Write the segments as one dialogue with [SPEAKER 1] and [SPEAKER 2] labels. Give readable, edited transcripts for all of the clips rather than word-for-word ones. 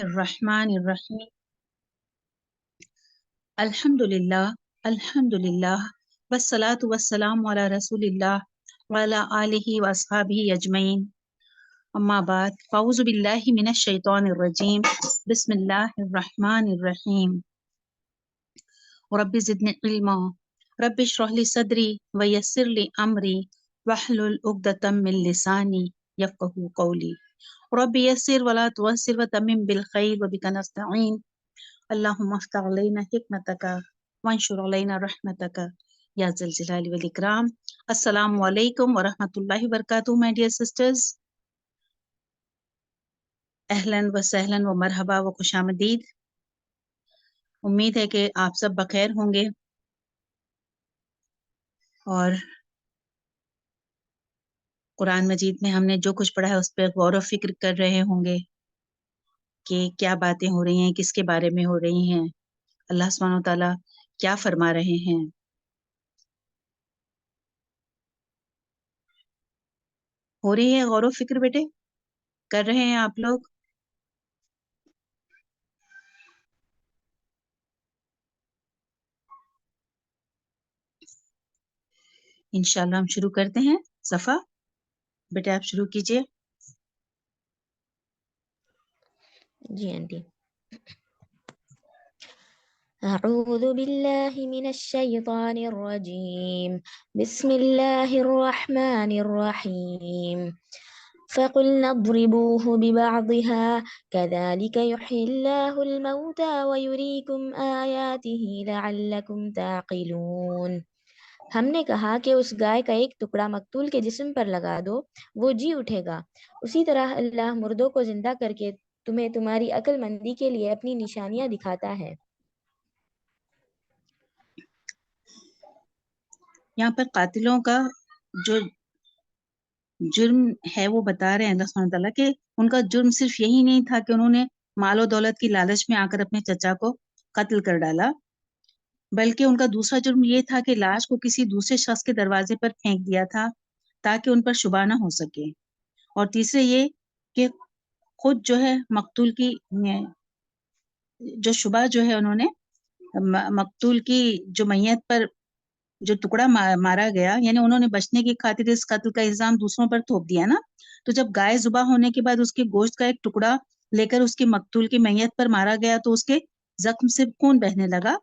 [SPEAKER 1] الرحمن الرحیم الحمدللہ والصلاة والسلام علی رسول اللہ وعلی آلہ واصحابہ اجمعین اما بعد فاعوذ باللہ من الشیطان الرجیم بسم اللہ الرحمن الرحیم رب زدنی علما رب اشرح لی صدری ویسر لی امری واحلل عقدۃ من لسانی یفقہوا قولی رب یسر ولا تعسر وتمم بالخیر وبک نستعین اللہم افتح علینا حکمتک وانشر علینا رحمتک یا ذا الجلال والاکرام۔ السلام علیکم ورحمۃ اللہ وبرکاتہ مائی ڈیئر سسٹرز، اہلاً و سہلاً و مرحبا و خوش آمدید۔ امید ہے کہ آپ سب بخیر ہوں گے اور قرآن مجید میں ہم نے جو کچھ پڑھا ہے اس پہ غور و فکر کر رہے ہوں گے کہ کیا باتیں ہو رہی ہیں، کس کے بارے میں ہو رہی ہیں، اللہ سبحانہ و تعالیٰ کیا فرما رہے ہیں۔ ہو رہی ہے غور و فکر بیٹے؟ کر رہے ہیں آپ لوگ؟ انشاءاللہ ہم شروع کرتے ہیں۔ صفا بیٹے آپ شروع کیجئے۔
[SPEAKER 2] جی آنٹی۔ اعوذ باللہ من الشیطان الرجیم بسم اللہ الرحمن الرحیم فَقُلْنَا اضْرِبُوهُ بِبَعْضِهَا كَذَلِكَ يُحْيِي اللَّهُ الْمَوْتَى وَيُرِيكُمْ آيَاتِهِ لَعَلَّكُمْ تَعْقِلُونَ۔ ہم نے کہا کہ اس گائے کا ایک ٹکڑا مقتول کے جسم پر لگا دو، وہ جی اٹھے گا۔ اسی طرح اللہ مردوں کو زندہ کر کے تمہیں تمہاری عقل مندی کے لیے اپنی نشانیاں دکھاتا ہے۔
[SPEAKER 1] یہاں پر قاتلوں کا جو جرم ہے وہ بتا رہے ہیں اللہ سبحانہ تعالیٰ کہ ان کا جرم صرف یہی نہیں تھا کہ انہوں نے مال و دولت کی لالچ میں آ کر اپنے چچا کو قتل کر ڈالا، بلکہ ان کا دوسرا جرم یہ تھا کہ لاش کو کسی دوسرے شخص کے دروازے پر پھینک دیا تھا تاکہ ان پر شبہ نہ ہو سکے، اور تیسرے یہ کہ خود جو ہے مقتول کی جو شبہ جو ہے انہوں نے مقتول کی جو میت پر جو ٹکڑا مارا گیا، یعنی انہوں نے بچنے کی خاطر اس قتل کا الزام دوسروں پر تھوپ دیا نا، تو جب گائے ذبح ہونے کے بعد اس کے گوشت کا ایک ٹکڑا لے کر اس کی مقتول کی میت پر مارا گیا تو اس کے زخم سے خون بہنے لگا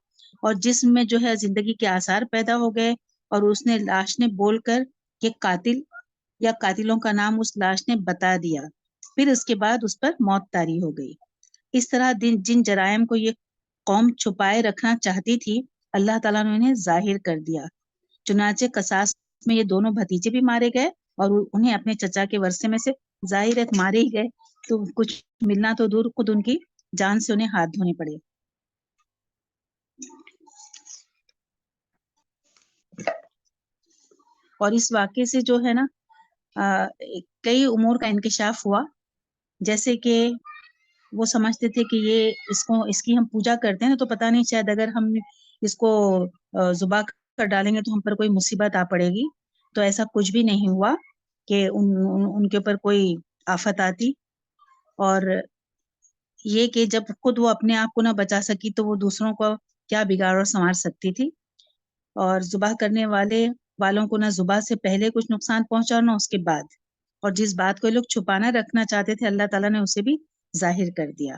[SPEAKER 1] اور جسم میں جو ہے زندگی کے آثار پیدا ہو گئے، اور اس نے لاش نے بول کر کہ قاتل یا قاتلوں کا نام اس لاش نے بتا دیا، پھر اس کے بعد اس پر موت طاری ہو گئی۔ اس طرح جن جرائم کو یہ قوم چھپائے رکھنا چاہتی تھی اللہ تعالیٰ نے انہیں ظاہر کر دیا۔ چنانچہ قصاص میں یہ دونوں بھتیجے بھی مارے گئے اور انہیں اپنے چچا کے ورثے میں سے ظاہر مارے ہی گئے، تو کچھ ملنا تو دور، خود ان کی جان سے انہیں ہاتھ دھونے پڑے۔ اور اس واقعے سے جو ہے نا کئی امور کا انکشاف ہوا، جیسے کہ وہ سمجھتے تھے کہ یہ اس کی ہم پوجا کرتے ہیں تو پتہ نہیں شاید اگر ہم اس کو ذبح کر ڈالیں گے تو ہم پر کوئی مصیبت آ پڑے گی، تو ایسا کچھ بھی نہیں ہوا کہ ان کے اوپر کوئی آفت آتی، اور یہ کہ جب خود وہ اپنے آپ کو نہ بچا سکی تو وہ دوسروں کو کیا بگاڑ اور سنوار سکتی تھی، اور ذبح کرنے والوں کو نہ ذبح سے پہلے کچھ نقصان پہنچا اور نہ اس کے بعد، اور جس بات کو یہ لوگ چھپانا رکھنا چاہتے تھے اللہ تعالیٰ نے اسے بھی ظاہر کر دیا،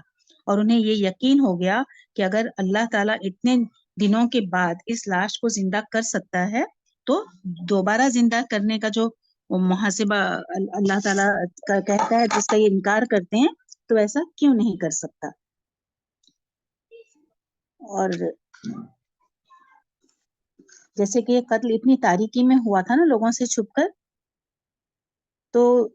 [SPEAKER 1] اور انہیں یہ یقین ہو گیا کہ اگر اللہ تعالیٰ اتنے دنوں کے بعد اس لاش کو زندہ کر سکتا ہے تو دوبارہ زندہ کرنے کا جو محاسبہ اللہ تعالیٰ کہتا ہے جس کا یہ انکار کرتے ہیں تو ایسا کیوں نہیں کر سکتا۔ اور جیسے کہ یہ قتل اتنی تاریکی میں ہوا تھا نا لوگوں سے چھپ کر، تو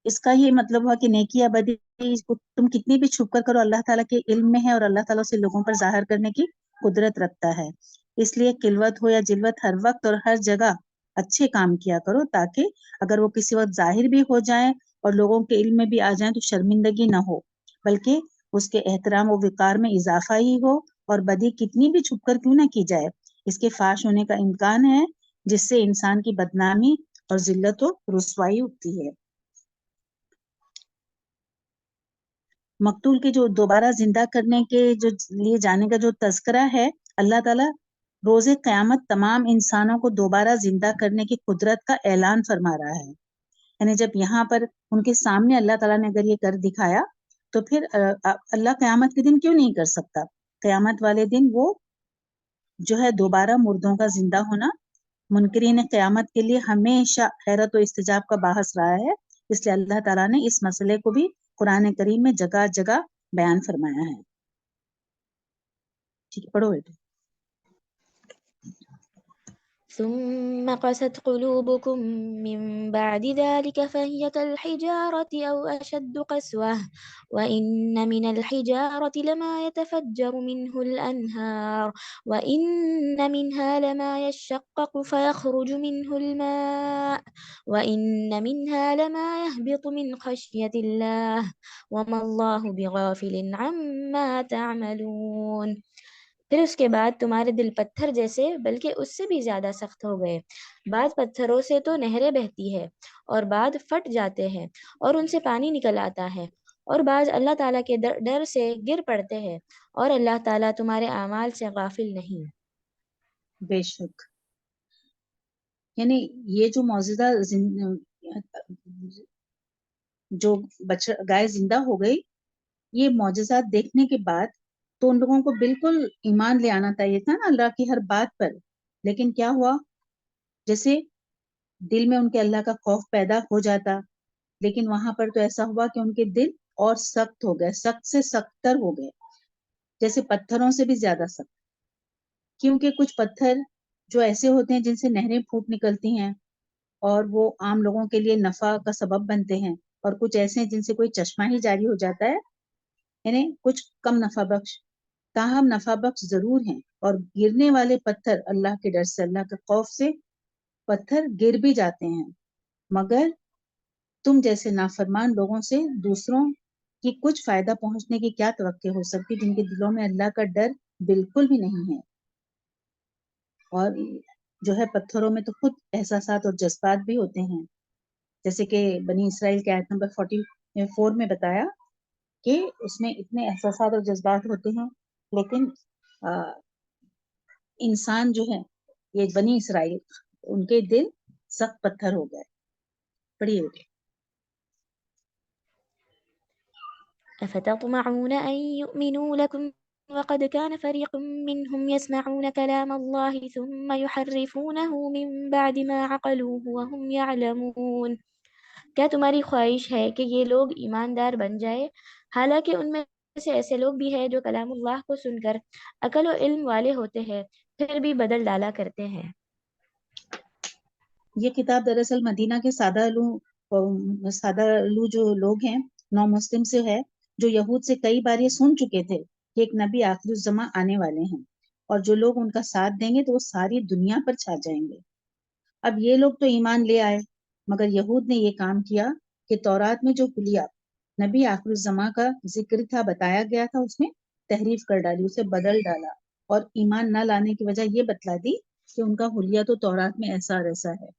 [SPEAKER 1] اس کا یہ مطلب ہوا کہ نیکی یا بدی کو تم کتنی بھی چھپ کر کرو اللہ تعالیٰ کے علم میں ہے، اور اللہ تعالیٰ سے لوگوں پر ظاہر کرنے کی قدرت رکھتا ہے۔ اس لیے قلوت ہو یا جلوت ہر وقت اور ہر جگہ اچھے کام کیا کرو، تاکہ اگر وہ کسی وقت ظاہر بھی ہو جائیں اور لوگوں کے علم میں بھی آ جائیں تو شرمندگی نہ ہو، بلکہ اس کے احترام و وقار میں اضافہ ہی ہو، اور بدی کتنی بھی چھپ کر کیوں نہ کی جائے اس کے فاش ہونے کا امکان ہے، جس سے انسان کی بدنامی اور ذلت و رسوائی اٹھتی ہے۔ مقتول کے جو دوبارہ زندہ کرنے کے جو لیے جانے کا جو تذکرہ ہے، اللہ تعالیٰ روز قیامت تمام انسانوں کو دوبارہ زندہ کرنے کی قدرت کا اعلان فرما رہا ہے. یعنی جب یہاں پر ان کے سامنے اللہ تعالیٰ نے اگر یہ کر دکھایا تو پھر اللہ قیامت کے دن کیوں نہیں کر سکتا؟ قیامت والے دن وہ جو ہے دوبارہ مردوں کا زندہ ہونا منکرین قیامت کے لیے ہمیشہ حیرت و استجاب کا باعث رہا ہے. اس لیے اللہ تعالیٰ نے اس مسئلے کو بھی قرآن کریم میں جگہ جگہ بیان فرمایا ہے. ٹھیک ہے، پڑھو بیٹے.
[SPEAKER 2] ثم قست قلوبكم من بعد ذلك فهي كالحجارة أو أشد قسوة وإن من الحجارة لما يتفجر منه الأنهار وإن منها لما يشقق فيخرج منه الماء وإن منها لما يهبط من خشية الله وما الله بغافل عما تعملون. پھر اس کے بعد تمہارے دل پتھر جیسے بلکہ اس سے بھی زیادہ سخت ہو گئے. بعض پتھروں سے تو نہریں بہتی ہے اور بعض پھٹ جاتے ہیں اور ان سے پانی نکل آتا ہے اور بعض اللہ تعالیٰ کے ڈر سے گر پڑتے ہیں اور اللہ تعالیٰ تمہارے اعمال سے غافل نہیں.
[SPEAKER 1] بے شک یعنی یہ جو معجزہ جو گائے زندہ ہو گئی، یہ معجزات دیکھنے کے بعد تو ان لوگوں کو بالکل ایمان لے آنا چاہیے تھا نا اللہ کی ہر بات پر. لیکن کیا ہوا، جیسے دل میں ان کے اللہ کا خوف پیدا ہو جاتا، لیکن وہاں پر تو ایسا ہوا کہ ان کے دل اور سخت ہو گئے، سخت سے سخت تر ہو گئے، جیسے پتھروں سے بھی زیادہ سخت. کیونکہ کچھ پتھر جو ایسے ہوتے ہیں جن سے نہریں پھوٹ نکلتی ہیں اور وہ عام لوگوں کے لیے نفع کا سبب بنتے ہیں، اور کچھ ایسے ہیں جن سے کوئی چشمہ ہی جاری ہو جاتا ہے، یعنی کچھ کم نفع بخش، تاہم نفع بخش ضرور ہیں. اور گرنے والے پتھر اللہ کے ڈر سے، اللہ کے خوف سے پتھر گر بھی جاتے ہیں، مگر تم جیسے نافرمان لوگوں سے دوسروں کی کچھ فائدہ پہنچنے کی کیا توقع ہو سکتی جن کے دلوں میں اللہ کا ڈر بالکل بھی نہیں ہے. اور جو ہے پتھروں میں تو خود احساسات اور جذبات بھی ہوتے ہیں، جیسے کہ بنی اسرائیل کے آیت نمبر 44 میں بتایا کہ اس میں اتنے احساسات اور جذبات ہوتے ہیں، لیکن انسان جو ہے یہ بنی اسرائیل ان کے دل سخت پتھر ہو گئے. پڑھیے.
[SPEAKER 2] أفتطمعون أن يؤمنوا لكم وقد كان فريق منهم يسمعون كلام الله ثم يحرفونه من بعد ما عقلوه وهم يعلمون. کیا تمہاری خواہش ہے کہ یہ لوگ ایماندار بن جائے، حالانکہ ان میں سے ایسے لوگ بھی ہیں جو کلام اللہ کو سن کر عقل و علم والے ہوتے ہیں پھر بھی بدل ڈالا کرتے ہیں.
[SPEAKER 1] یہ کتاب دراصل مدینہ کے سادہ لو جو لوگ ہیں، نو مسلم سے ہے، جو یہود سے کئی بار یہ سن چکے تھے کہ ایک نبی آخر الزماں آنے والے ہیں اور جو لوگ ان کا ساتھ دیں گے تو وہ ساری دنیا پر چھا جائیں گے. اب یہ لوگ تو ایمان لے آئے، مگر یہود نے یہ کام کیا کہ تورات میں جو حلیہ نبی آخر الزماں کا ذکر تھا، بتایا گیا تھا، اس میں تحریف کر ڈالی، اسے بدل ڈالا اور ایمان نہ لانے کی وجہ یہ بتلا دی کہ ان کا حلیہ تو تورات میں ایسا اور ایسا ہے.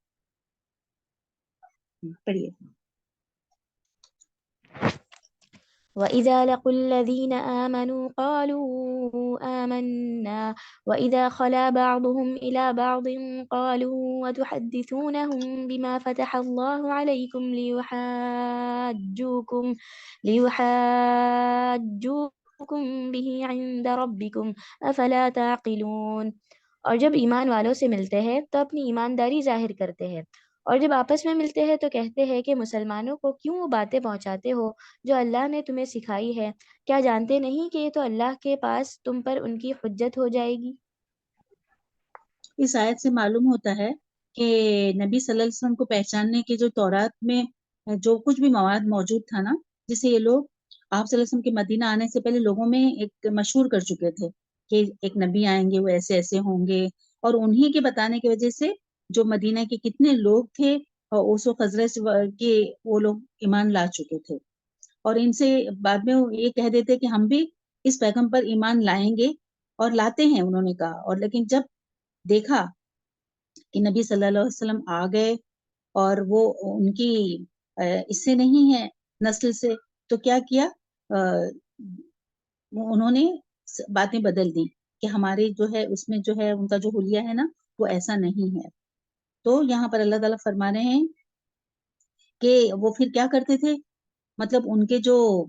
[SPEAKER 1] پڑھیے.
[SPEAKER 2] وَإِذَا لَقُوا الَّذِينَ آمَنُوا قَالُوا آمَنَّا وَإِذَا خَلَا بَعْضُهُمْ إِلَى بَعْضٍ قَالُوا وَتُحَدِّثُونَهُم بِمَا فَتَحَ اللَّهُ عَلَيْكُمْ لِيُحَاجُّوكُم بِهِ عِندَ رَبِّكُمْ أَفَلَا تَعْقِلُونَ. اور جب ایمان والوں سے ملتے ہیں تو اپنی ایمانداری ظاہر کرتے ہیں، اور جب آپس میں ملتے ہیں تو کہتے ہیں کہ مسلمانوں کو کیوں وہ باتیں پہنچاتے ہو جو اللہ نے تمہیں سکھائی ہے، کیا جانتے نہیں کہ یہ تو اللہ کے پاس تم پر ان کی حجت ہو جائے گی.
[SPEAKER 1] اس آیت سے معلوم ہوتا ہے کہ نبی صلی اللہ علیہ وسلم کو پہچاننے کے جو تورات میں جو کچھ بھی مواد موجود تھا نا، جسے یہ لوگ آپ صلی اللہ علیہ وسلم کے مدینہ آنے سے پہلے لوگوں میں ایک مشہور کر چکے تھے کہ ایک نبی آئیں گے، وہ ایسے ایسے ہوں گے، اور انہی کے بتانے کی وجہ سے جو مدینہ کے کتنے لوگ تھے اور اوس و خزرج کے وہ لوگ ایمان لا چکے تھے، اور ان سے بعد میں یہ کہہ دیتے کہ ہم بھی اس پیغام پر ایمان لائیں گے، اور لاتے ہیں انہوں نے کہا. اور لیکن جب دیکھا کہ نبی صلی اللہ علیہ وسلم آ گئے اور وہ ان کی اس سے نہیں ہے نسل سے، تو کیا کیا انہوں نے باتیں بدل دی کہ ہمارے جو ہے اس میں جو ہے ان کا جو حلیہ ہے نا وہ ایسا نہیں ہے. تو یہاں پر اللہ تعالیٰ فرما رہے ہیں کہ وہ پھر کیا کرتے تھے، مطلب ان کے جو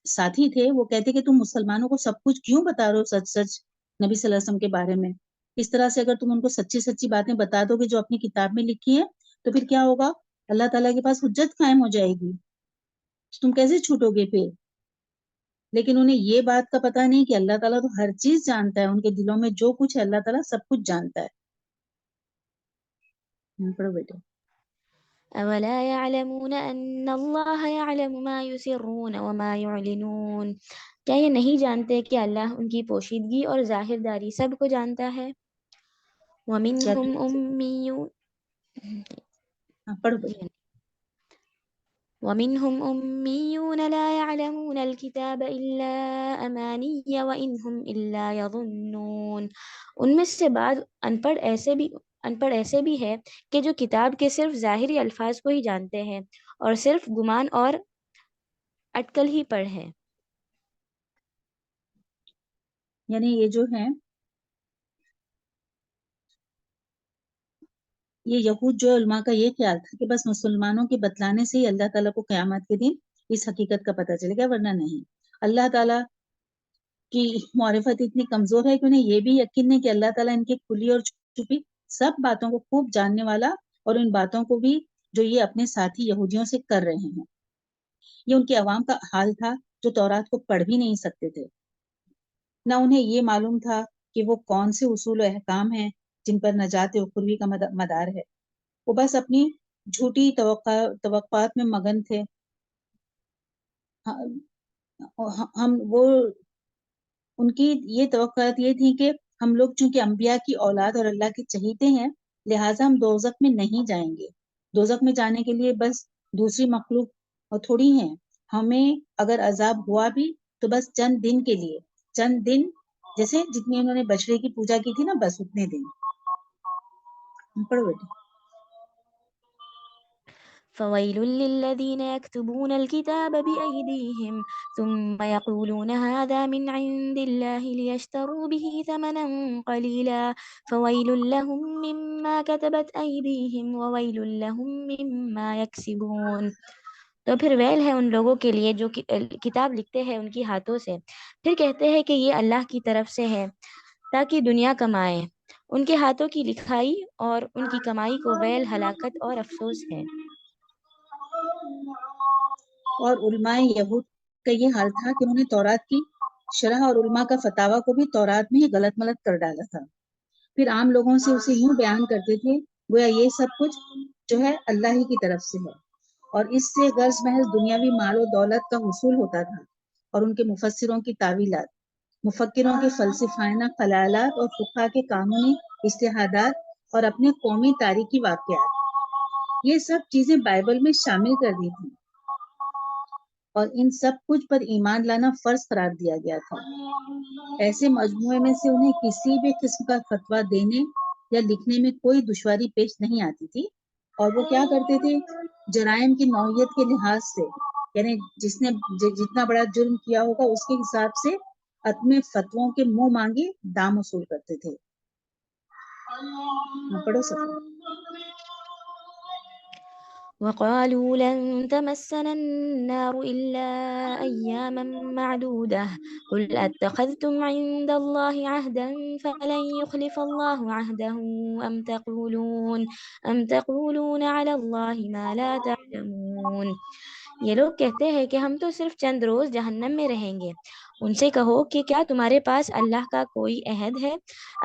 [SPEAKER 1] ساتھی تھے وہ کہتے کہ تم مسلمانوں کو سب کچھ کیوں بتا رہے ہو سچ سچ نبی صلی اللہ علیہ وسلم کے بارے میں. اس طرح سے اگر تم ان کو سچی سچی باتیں بتا دو گے جو اپنی کتاب میں لکھی ہے تو پھر کیا ہوگا، اللہ تعالیٰ کے پاس حجت قائم ہو جائے گی، تم کیسے چھوٹو گے پھر. لیکن انہیں یہ بات کا پتہ نہیں کہ اللہ تعالیٰ تو ہر چیز جانتا ہے، ان کے دلوں میں جو کچھ ہے اللہ تعالیٰ سب کچھ جانتا ہے. پڑھو بیٹے.
[SPEAKER 2] أولا يعلمون أن الله يعلم ما يسرون وما يعلنون، کیا یہ نہیں جانتے کہ اللہ ان کی پوشیدگی اور ظاہر داری سب کو جانتا ہے. ومنهم أميون
[SPEAKER 1] پڑھو بیٹے.
[SPEAKER 2] ومنهم أميون لا يعلمون الكتاب إلا أماني وإن هم إلا يظنون، ان میں سے بعض ان پڑھ ایسے بھی ہے کہ جو کتاب کے صرف ظاہری الفاظ کو ہی جانتے ہیں اور صرف گمان اور اٹکل ہی پڑھ ہے.
[SPEAKER 1] یعنی یہ جو ہے یہ یہود جو علماء کا یہ خیال تھا کہ بس مسلمانوں کے بتلانے سے ہی اللہ تعالیٰ کو قیامت کے دن اس حقیقت کا پتہ چلے گا، ورنہ نہیں. اللہ تعالیٰ کی معرفت اتنی کمزور ہے کہ انہیں یہ بھی یقین نہیں کہ اللہ تعالیٰ ان کے کھلی اور چھپی سب باتوں کو خوب جاننے والا، اور ان باتوں کو بھی جو یہ اپنے ساتھی یہودیوں سے کر رہے ہیں. یہ ان کے عوام کا حال تھا جو تورات کو پڑھ بھی نہیں سکتے تھے. نہ انہیں یہ معلوم تھا کہ وہ کون سے اصول و احکام ہیں جن پر نجات اخروی کا مدار ہے. وہ بس اپنی جھوٹی توقعات میں مگن تھے. وہ ان کی یہ توقعات یہ تھی کہ ہم لوگ چونکہ انبیاء کی اولاد اور اللہ کے چہیتے ہیں لہٰذا ہم دوزخ میں نہیں جائیں گے. دوزخ میں جانے کے لیے بس دوسری مخلوق تھوڑی ہیں. ہمیں اگر عذاب ہوا بھی تو بس چند دن کے لیے، چند دن جیسے جتنی انہوں نے بچڑے کی پوجا کی تھی نا بس اتنے دن. پڑھو بیٹے.
[SPEAKER 2] فويل للذين يكتبون الكتاب بأيديهم ثم يقولون هذا من عند الله ليشتروا به ثمنا قليلا فويل لهم مما كتبت أيديهم وويل لهم مما يكسبون. تو پھر ویل ہے ان لوگوں کے لیے جو کتاب لکھتے ہیں ان کی ہاتھوں سے، پھر کہتے ہیں کہ یہ اللہ کی طرف سے ہے تاکہ دنیا کمائے. ان کے ہاتھوں کی لکھائی اور ان کی کمائی کو ویل، ہلاکت اور افسوس ہے.
[SPEAKER 1] اور علماء یہود کا یہ حال تھا کہ انہوں نے تورات کی شرح اور علماء کا فتاویٰ کو بھی تورات میں ہی غلط ملت کر ڈالا تھا. پھر عام لوگوں سے اسے یوں بیان کرتے تھے گویا یہ سب کچھ جو ہے اللہ ہی کی طرف سے ہے، اور اس سے غرض محض دنیاوی مال و دولت کا حصول ہوتا تھا. اور ان کے مفسروں کی تعویلات، مفکروں کے فلسفانہ خیالات اور فقہا کے قانونی اجتہادات اور اپنے قومی تاریخی واقعات، یہ سب چیزیں بائبل میں شامل کر دی تھیں اور ان سب کچھ پر ایمان لانا فرض قرار دیا گیا تھا. ایسے مجموعے میں سے انہیں کسی بھی قسم کا فتویٰ دینے یا لکھنے میں کوئی دشواری پیش نہیں آتی تھی. اور وہ کیا کرتے تھے، جرائم کی نوعیت کے لحاظ سے، یعنی جس نے جتنا بڑا جرم کیا ہوگا اس کے حساب سے اپنے فتووں کے منہ مانگے دام وصول کرتے تھے. پڑھو سکتے.
[SPEAKER 2] وقالوا لن تمسنا النار إلا أياما معدودة قل أتخذتم عند الله عهدا فلن يخلف الله عهده أم تقولون على الله ما لا تعلمون. یہ لوگ کہتے ہیں کہ ہم تو صرف چند روز جہنم میں رہیں گے. ان سے کہو کہ کیا تمہارے پاس اللہ کا کوئی عہد ہے؟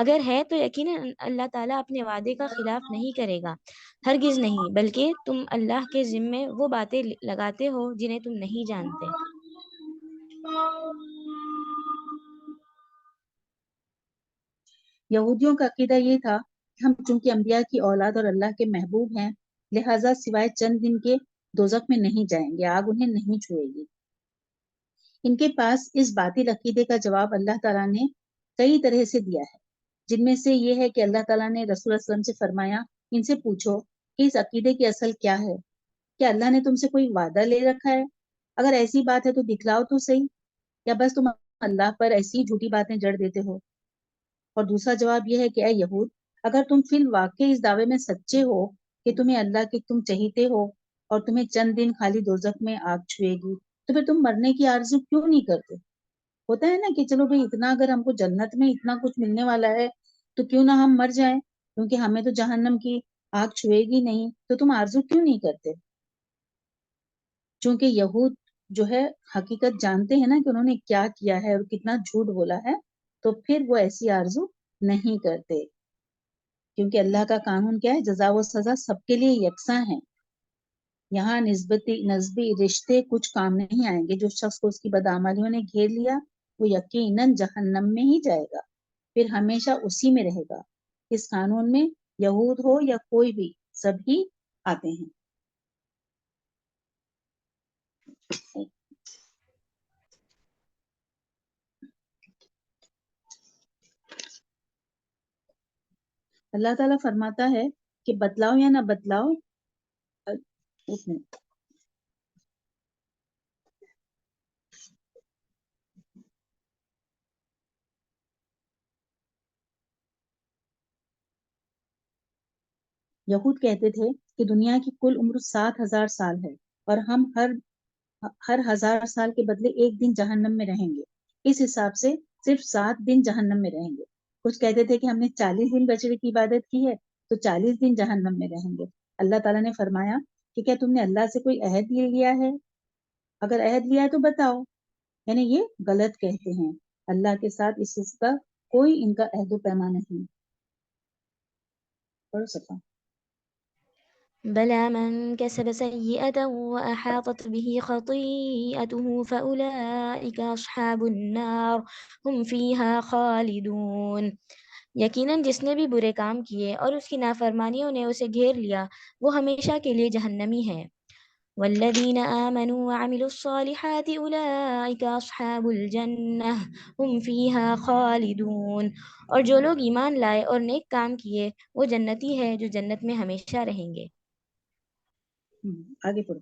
[SPEAKER 2] اگر ہے تو یقیناً اللہ تعالیٰ اپنے وعدے کا خلاف نہیں کرے گا. ہرگز نہیں، بلکہ تم اللہ کے ذمے وہ باتیں لگاتے ہو جنہیں تم نہیں جانتے.
[SPEAKER 1] یہودیوں کا عقیدہ یہ تھا کہ ہم چونکہ انبیاء کی اولاد اور اللہ کے محبوب ہیں لہٰذا سوائے چند دن کے دوزخ میں نہیں جائیں گے، آگ انہیں نہیں چھوئے گی. ان کے پاس اس باطل عقیدے کا جواب اللہ تعالیٰ نے کئی طرح سے دیا ہے، جن میں سے یہ ہے کہ اللہ تعالیٰ نے رسول اللہ علیہ وسلم سے فرمایا ان سے پوچھو کہ اس عقیدے کی اصل کیا ہے، کیا اللہ نے تم سے کوئی وعدہ لے رکھا ہے اگر ایسی بات ہے تو دکھلاؤ تو صحیح، یا بس تم اللہ پر ایسی جھوٹی باتیں جڑ دیتے ہو؟ اور دوسرا جواب یہ ہے کہ اے یہود، اگر تم فی الواقع اس دعوے میں سچے ہو کہ تمہیں اللہ کے تم چہیتے ہو اور تمہیں چند دن خالی دوزخ میں آگ چھوئے گی، تو پھر تم مرنے کی آرزو کیوں نہیں کرتے؟ ہوتا ہے نا کہ چلو بھائی اتنا اگر ہم کو جنت میں اتنا کچھ ملنے والا ہے تو کیوں نہ ہم مر جائیں، کیونکہ ہمیں تو جہنم کی آگ چھوئے گی نہیں، تو تم آرزو کیوں نہیں کرتے؟ چونکہ یہود جو ہے حقیقت جانتے ہیں نا کہ انہوں نے کیا کیا ہے اور کتنا جھوٹ بولا ہے، تو پھر وہ ایسی آرزو نہیں کرتے، کیونکہ اللہ کا قانون کیا ہے، جزا و سزا سب کے لیے یکساں ہے۔ یہاں نسبی رشتے کچھ کام نہیں آئیں گے۔ جو شخص کو اس کی بدعمالیوں نے گھیر لیا وہ یقیناً جہنم میں ہی جائے گا، پھر ہمیشہ اسی میں رہے گا۔ اس قانون میں یہود ہو یا کوئی بھی، سب ہی آتے ہیں۔ اللہ تعالیٰ فرماتا ہے کہ بتلاؤ یا نہ بتلاؤ، ایک منٹ، یہود کہتے تھے کہ دنیا کی کل عمر 7,000 سال ہے اور ہم ہر 1,000 سال کے بدلے ایک دن جہنم میں رہیں گے، اس حساب سے صرف 7 دن جہنم میں رہیں گے۔ کچھ کہتے تھے کہ ہم نے 40 دن بچڑے کی عبادت کی ہے تو 40 دن جہنم میں رہیں گے۔ اللہ تعالیٰ نے فرمایا کہ کیا تم نے اللہ سے کوئی عہد لے لیا ہے؟ اگر عہد لیا ہے تو بتاؤ، یعنی یہ غلط کہتے ہیں، اللہ کے ساتھ اس چیز کا کوئی ان کا عہد و پیمان نہیں۔ پڑھ سکتا ہوں۔
[SPEAKER 2] بلى من كسب سيئة وأحاطت به خطيئته فأولئك أصحاب النار هم فيها خالدون۔ یقیناً جس نے بھی برے کام کیے اور اس کی نافرمانیوں نے اسے گھیر لیا وہ ہمیشہ کے لیے جہنمی ہے۔ والذین آمنوا وعملوا الصالحات أولئك أصحاب الجنة هم فيها خالدون۔ اور جو لوگ ایمان لائے اور نیک کام کیے وہ جنتی ہے جو جنت میں ہمیشہ رہیں گے۔
[SPEAKER 1] آگے پڑھو۔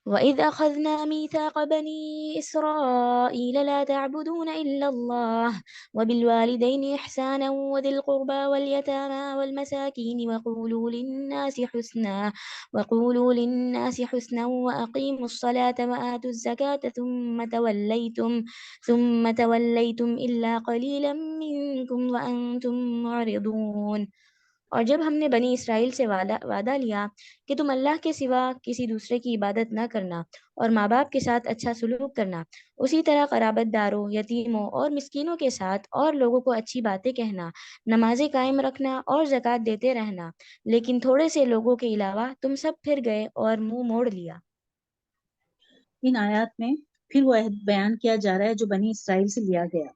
[SPEAKER 2] وَإِذْ أَخَذْنَا مِيثَاقَ بَنِي إِسْرَائِيلَ لَا تَعْبُدُونَ إِلَّا اللَّهَ وَبِالْوَالِدَيْنِ إِحْسَانًا وَذِي الْقُرْبَى وَالْيَتَامَى وَالْمَسَاكِينِ وَقُولُوا لِلنَّاسِ حُسْنًا وَأَقِيمُوا الصَّلَاةَ وَآتُوا الزَّكَاةَ ثُمَّ تَوَلَّيْتُمْ إِلَّا قَلِيلًا مِّنكُمْ وَأَنْتُمْ مُعْرِضُونَ۔ اور جب ہم نے بنی اسرائیل سے وعدہ لیا کہ تم اللہ کے سوا کسی دوسرے کی عبادت نہ کرنا اور ماں باپ کے ساتھ اچھا سلوک کرنا، اسی طرح قرابت داروں، یتیموں اور مسکینوں کے ساتھ اور لوگوں کو اچھی باتیں کہنا، نمازیں قائم رکھنا اور زکوٰۃ دیتے رہنا، لیکن تھوڑے سے لوگوں کے علاوہ تم سب پھر گئے اور منہ موڑ لیا۔
[SPEAKER 1] ان آیات میں پھر وہ عہد بیان کیا جا رہا ہے جو بنی اسرائیل سے لیا گیا،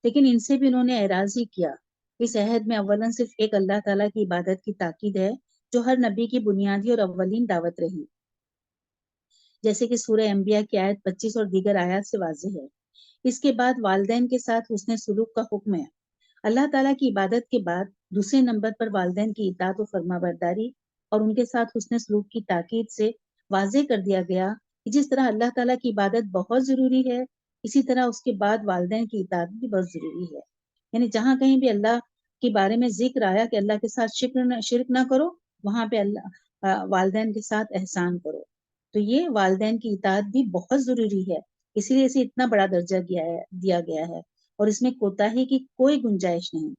[SPEAKER 1] لیکن ان سے بھی انہوں نے اعراض ہی کیا۔ اس عہد میں اولاً صرف ایک اللہ تعالیٰ کی عبادت کی تاکید ہے جو ہر نبی کی بنیادی اور اولین دعوت رہی، جیسے کہ سورہ انبیاء کی آیت 25 اور دیگر آیات سے واضح ہے۔ اس کے بعد والدین کے ساتھ حسن سلوک کا حکم ہے۔ اللہ تعالیٰ کی عبادت کے بعد دوسرے نمبر پر والدین کی اطاعت و فرما برداری اور ان کے ساتھ حسن سلوک کی تاکید سے واضح کر دیا گیا کہ جس طرح اللہ تعالیٰ کی عبادت بہت ضروری ہے، اسی طرح اس کے بعد والدین کی اطاعت بھی بہت ضروری ہے۔ یعنی جہاں کہیں بھی اللہ کے بارے میں ذکر آیا کہ اللہ کے ساتھ شرک نہ کرو، وہاں پہ والدین کے ساتھ احسان کرو۔ تو یہ والدین کی اطاعت بھی بہت ضروری ہے، اسی لیے اسے اتنا بڑا درجہ دیا گیا ہے اور اس میں کوتاہی کی کوئی گنجائش نہیں۔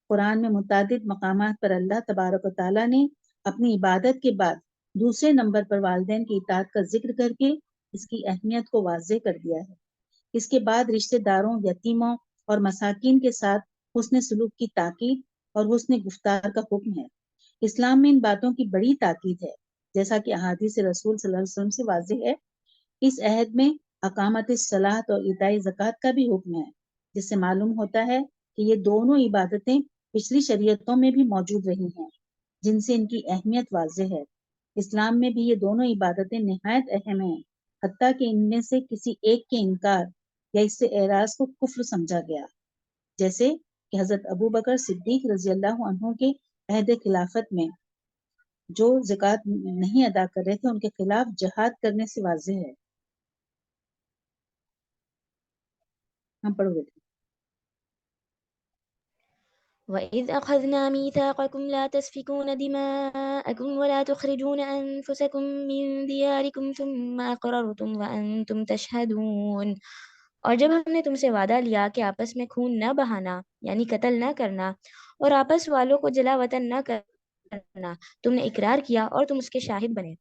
[SPEAKER 1] قرآن میں متعدد مقامات پر اللہ تبارک و تعالیٰ نے اپنی عبادت کے بعد دوسرے نمبر پر والدین کی اطاعت کا ذکر کر کے اس کی اہمیت کو واضح کر دیا ہے۔ اس کے بعد رشتہ داروں، یتیموں اور مساکین کے ساتھ حسن سلوک کی تاکید اور حسن گفتار کا حکم ہے۔ اسلام میں ان باتوں کی بڑی تاکید ہے، جیسا کہ احادیث رسول صلی اللہ علیہ وسلم سے واضح ہے۔ اس عہد میں اقامت الصلاۃ اور ایتاء زکوٰۃ کا بھی حکم ہے، جس سے معلوم ہوتا ہے کہ یہ دونوں عبادتیں پچھلی شریعتوں میں بھی موجود رہی ہیں، جن سے ان کی اہمیت واضح ہے۔ اسلام میں بھی یہ دونوں عبادتیں نہایت اہم ہیں، حتیٰ کہ ان میں سے کسی ایک کے انکار یا اس سے اعراض کو کفر سمجھا گیا، جیسے کہ حضرت ابو بکر صدیق رضی اللہ عنہ کے عہد خلافت میں جو زکوٰۃ نہیں ادا کر رہے تھے ان کے خلاف جہاد کرنے سے واضح ہے. ہم پڑھو گے.
[SPEAKER 2] وَإِذْ أَخَذْنَا مِيثَاقَكُمْ لَا تَسْفِكُونَ دِمَاءَكُمْ وَلَا تُخْرِجُونَ أَنفُسَكُمْ مِنْ دِيَارِكُمْ ثُمَّ أَقْرَرْتُمْ وَأَنْتُمْ تَشْهَدُونَ. اور جب ہم نے تم سے وعدہ لیا کہ آپس میں خون نہ بہانا یعنی قتل نہ کرنا اور آپس والوں کو جلا وطن نہ کرنا، تم نے اقرار کیا اور تم اس کے شاہد بنے.